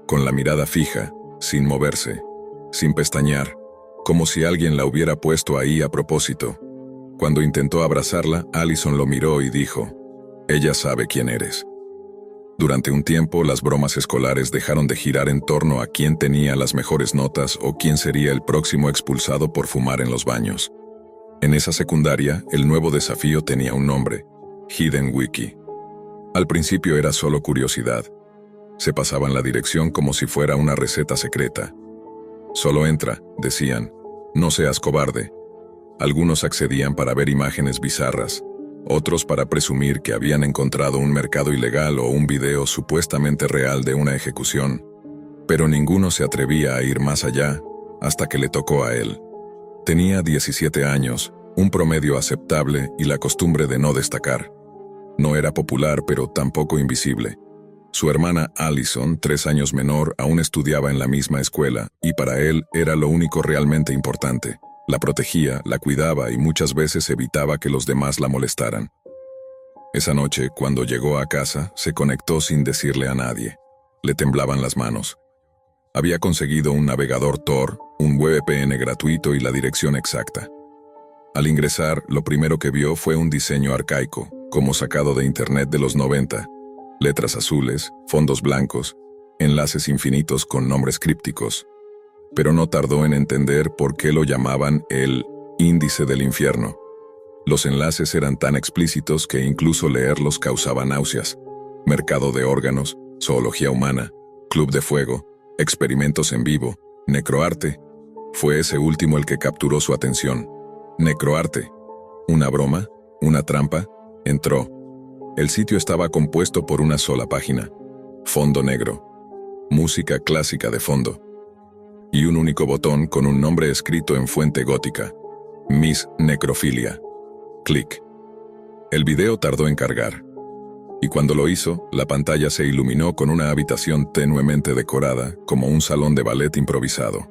con la mirada fija, sin moverse, sin pestañear, como si alguien la hubiera puesto ahí a propósito. Cuando intentó abrazarla, Allison lo miró y dijo, «Ella sabe quién eres». Durante un tiempo, las bromas escolares dejaron de girar en torno a quién tenía las mejores notas o quién sería el próximo expulsado por fumar en los baños. En esa secundaria, el nuevo desafío tenía un nombre, Hidden Wiki. Al principio era solo curiosidad. Se pasaban la dirección como si fuera una receta secreta. Solo entra, decían, no seas cobarde. Algunos accedían para ver imágenes bizarras, otros para presumir que habían encontrado un mercado ilegal o un video supuestamente real de una ejecución. Pero ninguno se atrevía a ir más allá, hasta que le tocó a él. Tenía 17 años, un promedio aceptable y la costumbre de no destacar. No era popular, pero tampoco invisible. Su hermana Allison, 3 años menor, aún estudiaba en la misma escuela, y para él era lo único realmente importante. La protegía, la cuidaba y muchas veces evitaba que los demás la molestaran. Esa noche, cuando llegó a casa, se conectó sin decirle a nadie. Le temblaban las manos. Había conseguido un navegador Tor, un VPN gratuito y la dirección exacta. Al ingresar, lo primero que vio fue un diseño arcaico, como sacado de Internet de los 90. Letras azules, fondos blancos, enlaces infinitos con nombres crípticos. Pero no tardó en entender por qué lo llamaban el índice del infierno. Los enlaces eran tan explícitos que incluso leerlos causaba náuseas. Mercado de órganos, zoología humana, club de fuego, experimentos en vivo, necroarte. Fue ese último el que capturó su atención. Necroarte. ¿Una broma? ¿Una trampa? Entró. El sitio estaba compuesto por una sola página. Fondo negro. Música clásica de fondo. Y un único botón con un nombre escrito en fuente gótica. Miss Necrofilia. Clic. El video tardó en cargar. Y cuando lo hizo, la pantalla se iluminó con una habitación tenuemente decorada, como un salón de ballet improvisado.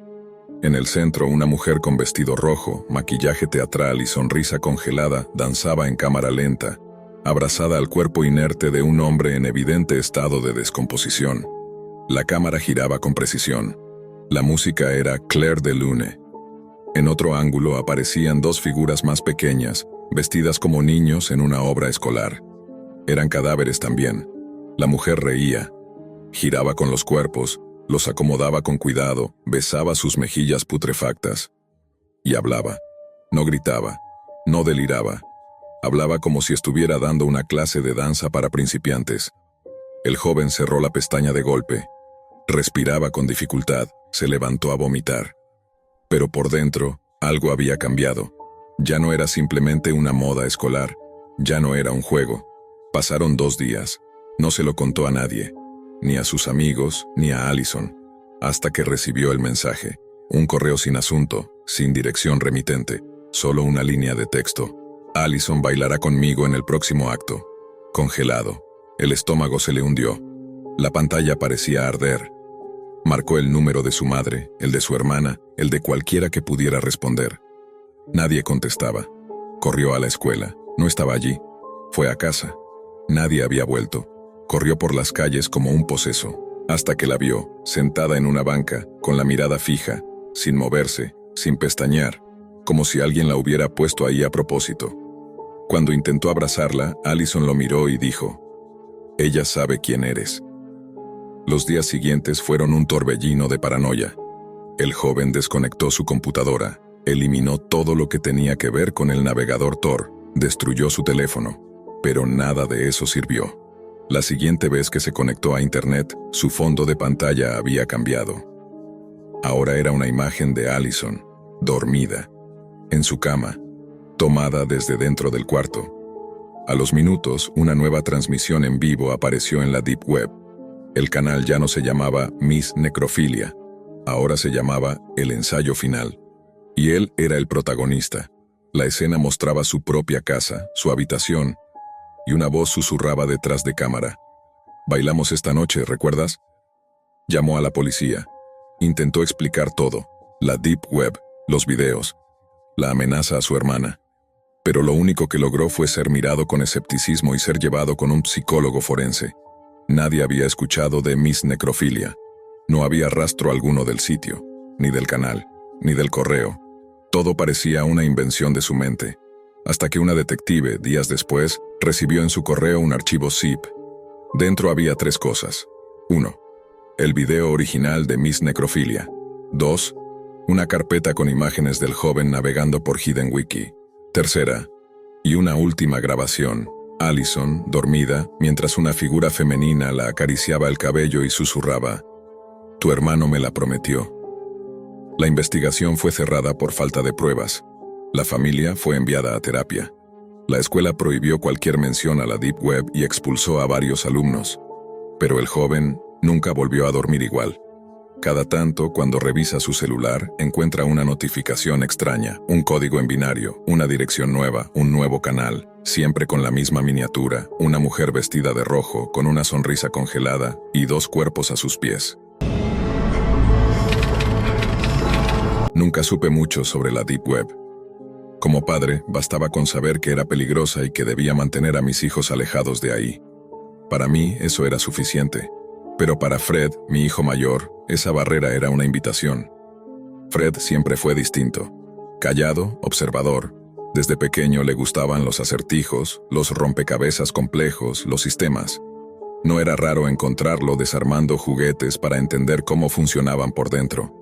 En el centro, una mujer con vestido rojo, maquillaje teatral y sonrisa congelada danzaba en cámara lenta, abrazada al cuerpo inerte de un hombre en evidente estado de descomposición. La cámara giraba con precisión. La música era Clair de Lune. En otro ángulo aparecían dos figuras más pequeñas, vestidas como niños en una obra escolar. Eran cadáveres también. La mujer reía, giraba con los cuerpos, los acomodaba con cuidado, besaba sus mejillas putrefactas. Y hablaba. No gritaba, no deliraba. Hablaba como si estuviera dando una clase de danza para principiantes. El joven cerró la pestaña de golpe. Respiraba con dificultad, se levantó a vomitar. Pero por dentro, algo había cambiado. Ya no era simplemente una moda escolar, ya no era un juego. Pasaron 2 días. No se lo contó a nadie, ni a sus amigos, ni a Allison, hasta que recibió el mensaje. Un correo sin asunto, sin dirección remitente, solo una línea de texto. Allison bailará conmigo en el próximo acto. Congelado. El estómago se le hundió. La pantalla parecía arder. Marcó el número de su madre, el de su hermana, el de cualquiera que pudiera responder. Nadie contestaba. Corrió a la escuela. No estaba allí. Fue a casa. Nadie había vuelto. Corrió por las calles como un poseso, hasta que la vio, sentada en una banca, con la mirada fija, sin moverse, sin pestañear, como si alguien la hubiera puesto ahí a propósito. Cuando intentó abrazarla, Allison lo miró y dijo: «Ella sabe quién eres». Los días siguientes fueron un torbellino de paranoia. El joven desconectó su computadora, eliminó todo lo que tenía que ver con el navegador Tor, destruyó su teléfono, pero nada de eso sirvió. La siguiente vez que se conectó a Internet, su fondo de pantalla había cambiado. Ahora era una imagen de Allison, dormida, en su cama, tomada desde dentro del cuarto. A los minutos, una nueva transmisión en vivo apareció en la Deep Web. El canal ya no se llamaba Miss Necrofilia, ahora se llamaba El Ensayo Final. Y él era el protagonista. La escena mostraba su propia casa, su habitación, y una voz susurraba detrás de cámara: «Bailamos esta noche, ¿recuerdas?». Llamó a la policía. Intentó explicar todo: la Deep Web, los videos, la amenaza a su hermana. Pero lo único que logró fue ser mirado con escepticismo y ser llevado con un psicólogo forense. Nadie había escuchado de Miss Necrofilia. No había rastro alguno del sitio, ni del canal, ni del correo. Todo parecía una invención de su mente. Hasta que una detective, días después, recibió en su correo un archivo zip. Dentro había 3 cosas. 1. El video original de Miss Necrofilia. 2. Una carpeta con imágenes del joven navegando por Hidden Wiki. 3. Y una última grabación. Allison, dormida, mientras una figura femenina la acariciaba el cabello y susurraba: «Tu hermano me la prometió». La investigación fue cerrada por falta de pruebas. La familia fue enviada a terapia. La escuela prohibió cualquier mención a la Deep Web y expulsó a varios alumnos. Pero el joven nunca volvió a dormir igual. Cada tanto, cuando revisa su celular, encuentra una notificación extraña, un código en binario, una dirección nueva, un nuevo canal, siempre con la misma miniatura, una mujer vestida de rojo, con una sonrisa congelada y 2 cuerpos a sus pies. Nunca supe mucho sobre la Deep Web. Como padre, bastaba con saber que era peligrosa y que debía mantener a mis hijos alejados de ahí. Para mí, eso era suficiente. Pero para Fred, mi hijo mayor, esa barrera era una invitación. Fred siempre fue distinto. Callado, observador. Desde pequeño le gustaban los acertijos, los rompecabezas complejos, los sistemas. No era raro encontrarlo desarmando juguetes para entender cómo funcionaban por dentro.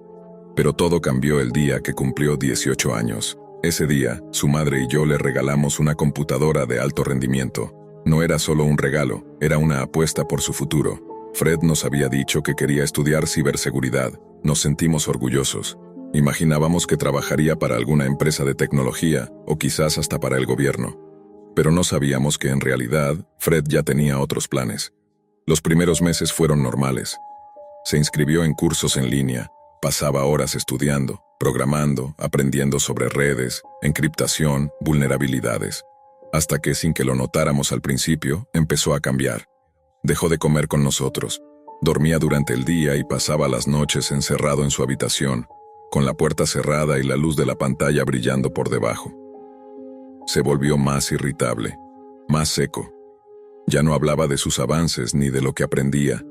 Pero todo cambió el día que cumplió 18 años. Ese día, su madre y yo le regalamos una computadora de alto rendimiento. No era solo un regalo, era una apuesta por su futuro. Fred nos había dicho que quería estudiar ciberseguridad. Nos sentimos orgullosos. Imaginábamos que trabajaría para alguna empresa de tecnología, o quizás hasta para el gobierno. Pero no sabíamos que en realidad, Fred ya tenía otros planes. Los primeros meses fueron normales. Se inscribió en cursos en línea, pasaba horas estudiando, programando, aprendiendo sobre redes, encriptación, vulnerabilidades. Hasta que, sin que lo notáramos al principio, empezó a cambiar. Dejó de comer con nosotros. Dormía durante el día y pasaba las noches encerrado en su habitación, con la puerta cerrada y la luz de la pantalla brillando por debajo. Se volvió más irritable, más seco. Ya no hablaba de sus avances ni de lo que aprendía.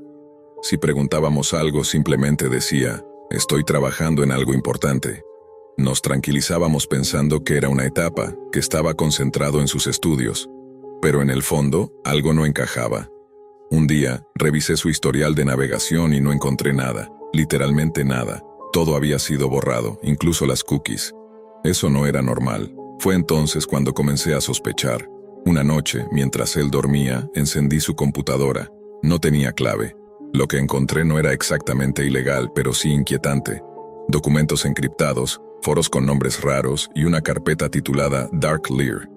Si preguntábamos algo, simplemente decía: «Estoy trabajando en algo importante». Nos tranquilizábamos pensando que era una etapa, que estaba concentrado en sus estudios. Pero en el fondo, algo no encajaba. Un día, revisé su historial de navegación y no encontré nada, literalmente nada. Todo había sido borrado, incluso las cookies. Eso no era normal. Fue entonces cuando comencé a sospechar. Una noche, mientras él dormía, encendí su computadora. No tenía clave. Lo que encontré no era exactamente ilegal, pero sí inquietante. Documentos encriptados, foros con nombres raros y una carpeta titulada Dark Lear.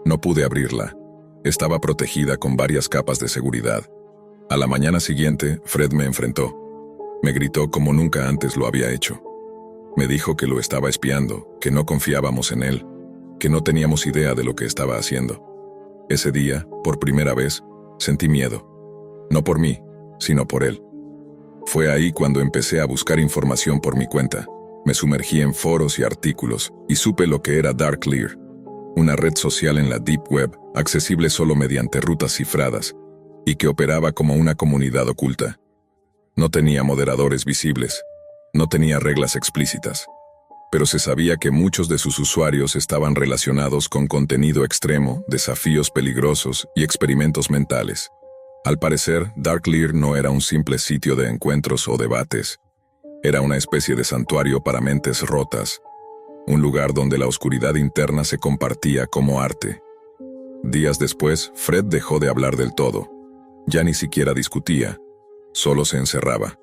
No pude abrirla. Estaba protegida con varias capas de seguridad. A la mañana siguiente, Fred me enfrentó. Me gritó como nunca antes lo había hecho. Me dijo que lo estaba espiando, que no confiábamos en él, que no teníamos idea de lo que estaba haciendo. Ese día, por primera vez, sentí miedo. No por mí, sino por él. Fue ahí cuando empecé a buscar información por mi cuenta. Me sumergí en foros y artículos y supe lo que era Dark Lear, una red social en la Deep Web, accesible solo mediante rutas cifradas, y que operaba como una comunidad oculta. No tenía moderadores visibles, no tenía reglas explícitas, pero se sabía que muchos de sus usuarios estaban relacionados con contenido extremo, desafíos peligrosos y experimentos mentales. Al parecer, Dark Lear no era un simple sitio de encuentros o debates. Era una especie de santuario para mentes rotas, un lugar donde la oscuridad interna se compartía como arte. Días después, Fred dejó de hablar del todo. Ya ni siquiera discutía, solo se encerraba.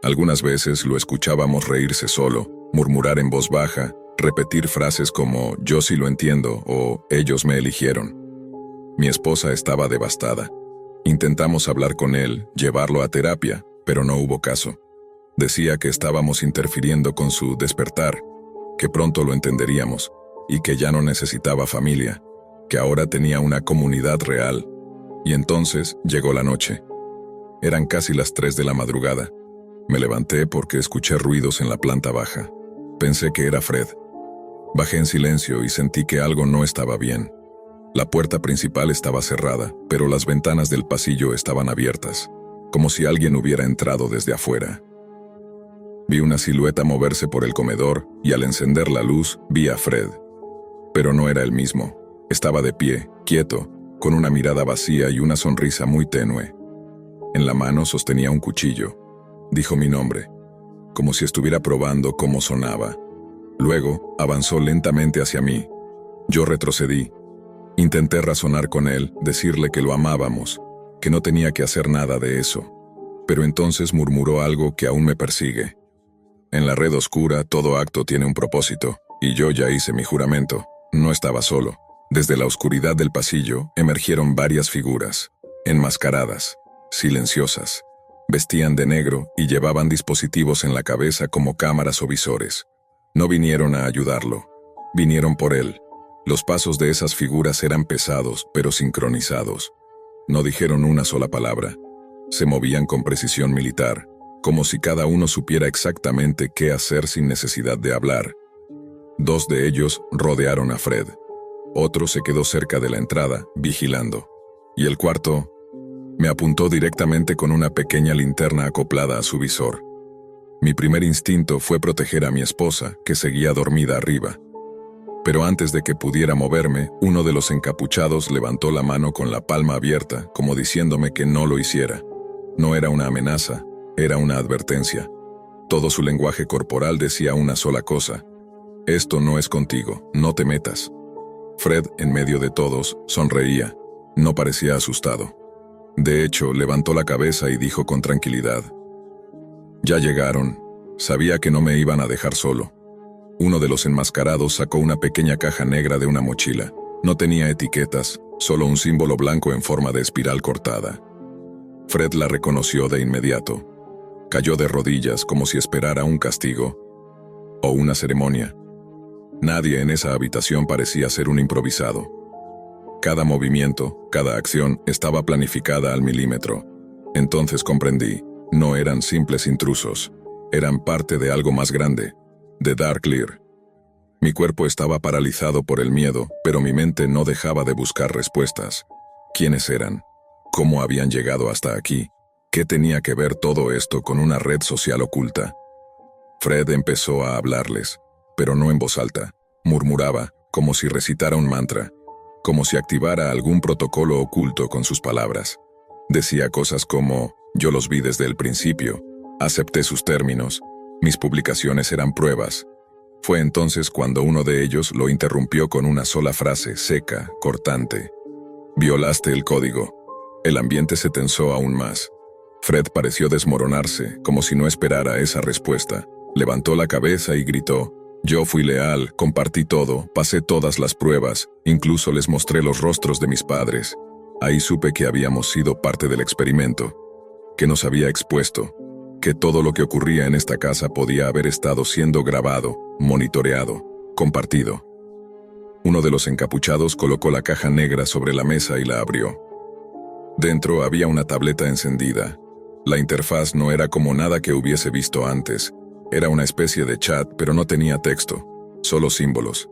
Algunas veces lo escuchábamos reírse solo, murmurar en voz baja, repetir frases como «yo sí lo entiendo» o «ellos me eligieron». Mi esposa estaba devastada. Intentamos hablar con él, llevarlo a terapia, pero no hubo caso. Decía que estábamos interfiriendo con su despertar, que pronto lo entenderíamos, y que ya no necesitaba familia, que ahora tenía una comunidad real. Y entonces llegó la noche. Eran casi las 3 de la madrugada. Me levanté porque escuché ruidos en la planta baja. Pensé que era Fred. Bajé en silencio y sentí que algo no estaba bien. La puerta principal estaba cerrada, pero las ventanas del pasillo estaban abiertas, como si alguien hubiera entrado desde afuera. Vi una silueta moverse por el comedor y al encender la luz vi a Fred. Pero no era el mismo. Estaba de pie, quieto, con una mirada vacía y una sonrisa muy tenue. En la mano sostenía un cuchillo. Dijo mi nombre, como si estuviera probando cómo sonaba. Luego avanzó lentamente hacia mí. Yo retrocedí. Intenté razonar con él, decirle que lo amábamos, que no tenía que hacer nada de eso. Pero entonces murmuró algo que aún me persigue. En la red oscura todo acto tiene un propósito, y yo ya hice mi juramento. No estaba solo. Desde la oscuridad del pasillo emergieron varias figuras, enmascaradas, silenciosas. Vestían de negro y llevaban dispositivos en la cabeza como cámaras o visores. No vinieron a ayudarlo, vinieron por él. Los pasos de esas figuras eran pesados, pero sincronizados. No dijeron una sola palabra. Se movían con precisión militar, como si cada uno supiera exactamente qué hacer sin necesidad de hablar. 2 de ellos rodearon a Fred. Otro se quedó cerca de la entrada, vigilando. Y el cuarto me apuntó directamente con una pequeña linterna acoplada a su visor. Mi primer instinto fue proteger a mi esposa, que seguía dormida arriba. Pero antes de que pudiera moverme, uno de los encapuchados levantó la mano con la palma abierta, como diciéndome que no lo hiciera. No era una amenaza, era una advertencia. Todo su lenguaje corporal decía una sola cosa: esto no es contigo, no te metas. Fred, en medio de todos, sonreía. No parecía asustado. De hecho, levantó la cabeza y dijo con tranquilidad: ya llegaron. Sabía que no me iban a dejar solo. Uno de los enmascarados sacó una pequeña caja negra de una mochila. No tenía etiquetas, solo un símbolo blanco en forma de espiral cortada. Fred la reconoció de inmediato. Cayó de rodillas como si esperara un castigo o una ceremonia. Nadie en esa habitación parecía ser un improvisado. Cada movimiento, cada acción estaba planificada al milímetro. Entonces comprendí, no eran simples intrusos, eran parte de algo más grande, de Dark Lear. Mi cuerpo estaba paralizado por el miedo, pero mi mente no dejaba de buscar respuestas. ¿Quiénes eran? ¿Cómo habían llegado hasta aquí? ¿Qué tenía que ver todo esto con una red social oculta? Fred empezó a hablarles. pero no en voz alta. Murmuraba, como si recitara un mantra, como si activara algún protocolo oculto con sus palabras. Decía cosas como: yo los vi desde el principio, acepté sus términos, mis publicaciones eran pruebas. Fue entonces cuando uno de ellos lo interrumpió con una sola frase, seca, cortante. Violaste el código. El ambiente se tensó aún más. Fred pareció desmoronarse, como si no esperara esa respuesta. Levantó la cabeza y gritó: yo fui leal, compartí todo, pasé todas las pruebas, incluso les mostré los rostros de mis padres. Ahí supe que habíamos sido parte del experimento, que nos había expuesto, que todo lo que ocurría en esta casa podía haber estado siendo grabado, monitoreado, compartido. Uno de los encapuchados colocó la caja negra sobre la mesa y la abrió. Dentro había una tableta encendida. La interfaz no era como nada que hubiese visto antes. Era una especie de chat, pero no tenía texto, solo símbolos.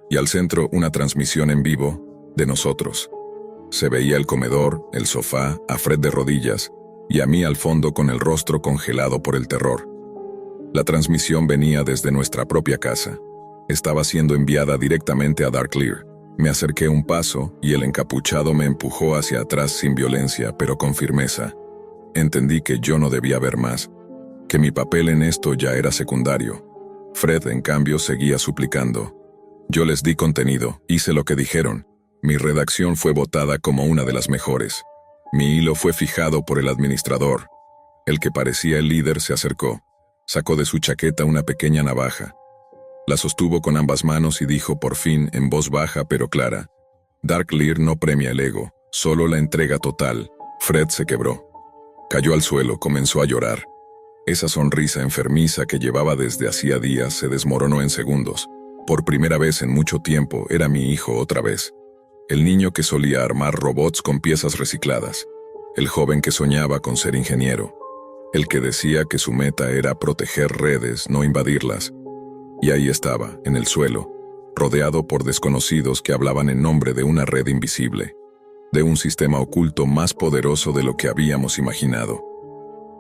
Y al centro una transmisión en vivo de nosotros. Se veía el comedor, el sofá, a Fred de rodillas, y a mí al fondo con el rostro congelado por el terror. La transmisión venía desde nuestra propia casa. Estaba siendo enviada directamente a Darkleer. Me acerqué un paso y el encapuchado me empujó hacia atrás sin violencia, pero con firmeza. Entendí que yo no debía ver más, que mi papel en esto ya era secundario. Fred, en cambio, seguía suplicando. Yo les di contenido, hice lo que dijeron. Mi redacción fue votada como una de las mejores. Mi hilo fue fijado por el administrador. El que parecía el líder se acercó. Sacó de su chaqueta una pequeña navaja. La sostuvo con ambas manos y dijo por fin, en voz baja pero clara: Darkleer no premia el ego, solo la entrega total. Fred se quebró. Cayó al suelo, comenzó a llorar. Esa sonrisa enfermiza que llevaba desde hacía días se desmoronó en segundos. Por primera vez en mucho tiempo era mi hijo otra vez. El niño que solía armar robots con piezas recicladas. El joven que soñaba con ser ingeniero. El que decía que su meta era proteger redes, no invadirlas. Y ahí estaba, en el suelo, rodeado por desconocidos que hablaban en nombre de una red invisible, de un sistema oculto más poderoso de lo que habíamos imaginado.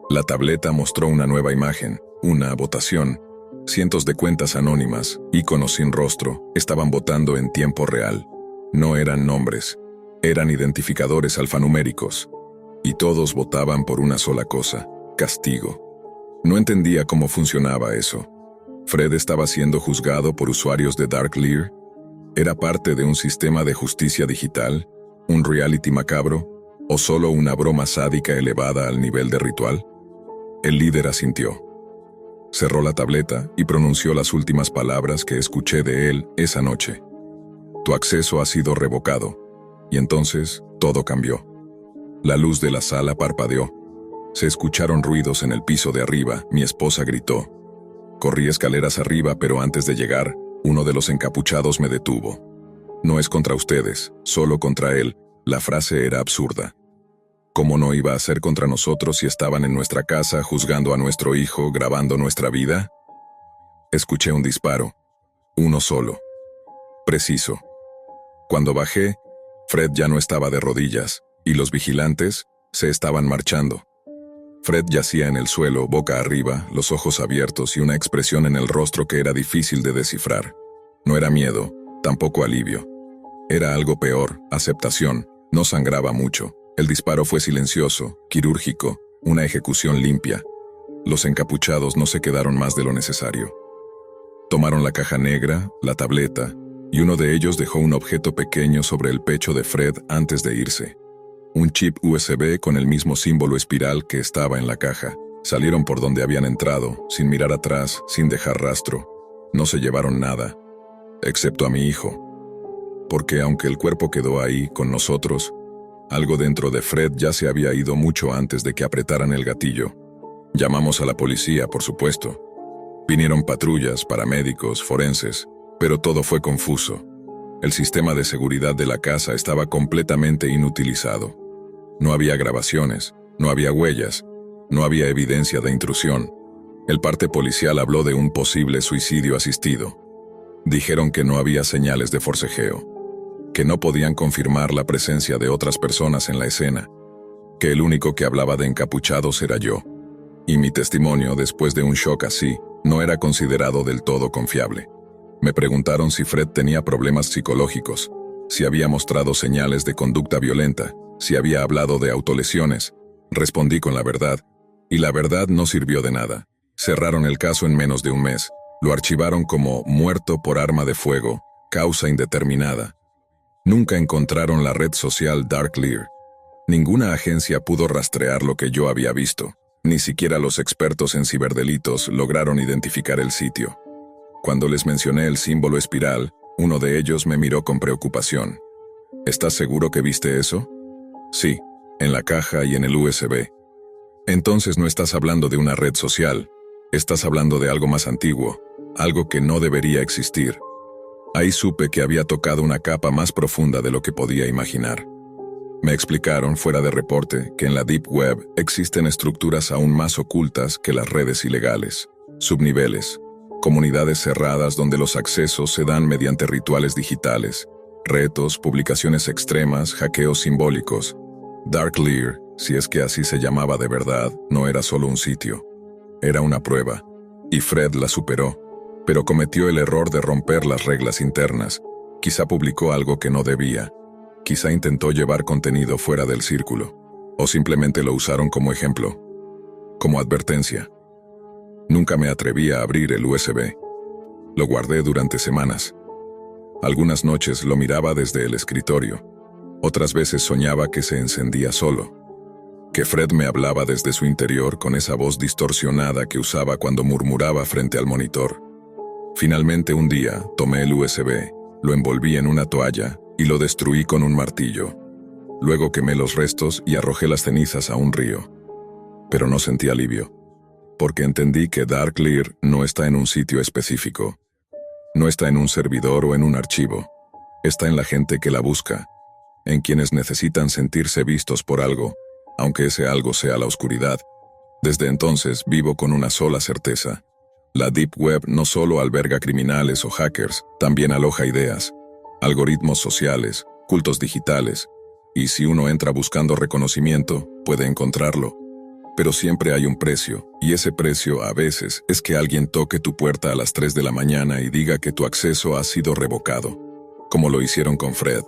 La tableta mostró una nueva imagen, una votación. Cientos de cuentas anónimas, íconos sin rostro, estaban votando en tiempo real. No eran nombres, eran identificadores alfanuméricos. Y todos votaban por una sola cosa: castigo. No entendía cómo funcionaba eso. Fred estaba siendo juzgado por usuarios de Darkleer. ¿Era parte de un sistema de justicia digital? ¿Un reality macabro? ¿O solo una broma sádica elevada al nivel de ritual? El líder asintió. Cerró la tableta y pronunció las últimas palabras que escuché de él esa noche. Tu acceso ha sido revocado. Y entonces, todo cambió. La luz de la sala parpadeó. Se escucharon ruidos en el piso de arriba. Mi esposa gritó. Corrí escaleras arriba, pero antes de llegar, uno de los encapuchados me detuvo. No es contra ustedes, solo contra él. La frase era absurda. ¿Cómo no iba a ser contra nosotros si estaban en nuestra casa juzgando a nuestro hijo, grabando nuestra vida? Escuché un disparo. Uno solo. Preciso. Cuando bajé, Fred ya no estaba de rodillas, y los vigilantes se estaban marchando. Fred yacía en el suelo, boca arriba, los ojos abiertos y una expresión en el rostro que era difícil de descifrar. No era miedo, tampoco alivio. Era algo peor, aceptación. No sangraba mucho. El disparo fue silencioso, quirúrgico, una ejecución limpia. Los encapuchados no se quedaron más de lo necesario. Tomaron la caja negra, la tableta, y uno de ellos dejó un objeto pequeño sobre el pecho de Fred antes de irse. Un chip USB con el mismo símbolo espiral que estaba en la caja. Salieron por donde habían entrado, sin mirar atrás, sin dejar rastro. No se llevaron nada, excepto a mi hijo. Porque aunque el cuerpo quedó ahí, con nosotros, algo dentro de Fred ya se había ido mucho antes de que apretaran el gatillo. Llamamos a la policía, por supuesto. Vinieron patrullas, paramédicos, forenses, pero todo fue confuso. El sistema de seguridad de la casa estaba completamente inutilizado. No había grabaciones, no había huellas, no había evidencia de intrusión. El parte policial habló de un posible suicidio asistido. Dijeron que no había señales de forcejeo, que no podían confirmar la presencia de otras personas en la escena, que el único que hablaba de encapuchados era yo. Y mi testimonio, después de un shock así, no era considerado del todo confiable. Me preguntaron si Fred tenía problemas psicológicos, si había mostrado señales de conducta violenta, si había hablado de autolesiones. Respondí con la verdad, y la verdad no sirvió de nada. Cerraron el caso en menos de un mes. Lo archivaron como muerto por arma de fuego, causa indeterminada. Nunca encontraron la red social Darklear. Ninguna agencia pudo rastrear lo que yo había visto. Ni siquiera los expertos en ciberdelitos lograron identificar el sitio. Cuando les mencioné el símbolo espiral, uno de ellos me miró con preocupación. ¿Estás seguro que viste eso? Sí, en la caja y en el USB. Entonces no estás hablando de una red social, estás hablando de algo más antiguo, algo que no debería existir. Ahí supe que había tocado una capa más profunda de lo que podía imaginar. Me explicaron, fuera de reporte, que en la Deep Web existen estructuras aún más ocultas que las redes ilegales. Subniveles, comunidades cerradas donde los accesos se dan mediante rituales digitales, retos, publicaciones extremas, hackeos simbólicos. Darklear, si es que así se llamaba de verdad, no era solo un sitio. Era una prueba. Y Fred la superó, pero cometió el error de romper las reglas internas. Quizá publicó algo que no debía. Quizá intentó llevar contenido fuera del círculo, o simplemente lo usaron como ejemplo, como advertencia. Nunca me atreví a abrir el USB. Lo guardé durante semanas. Algunas noches lo miraba desde el escritorio. Otras veces soñaba que se encendía solo, que Fred me hablaba desde su interior con esa voz distorsionada que usaba cuando murmuraba frente al monitor. Finalmente un día tomé el USB, lo envolví en una toalla y lo destruí con un martillo. Luego quemé los restos y arrojé las cenizas a un río. Pero no sentí alivio, porque entendí que Darklear no está en un sitio específico. No está en un servidor o en un archivo. Está en la gente que la busca, en quienes necesitan sentirse vistos por algo, aunque ese algo sea la oscuridad. Desde entonces vivo con una sola certeza. La Deep Web no solo alberga criminales o hackers, también aloja ideas, algoritmos sociales, cultos digitales, y si uno entra buscando reconocimiento, puede encontrarlo. Pero siempre hay un precio, y ese precio a veces es que alguien toque tu puerta a las 3 de la mañana y diga que tu acceso ha sido revocado, como lo hicieron con Fred.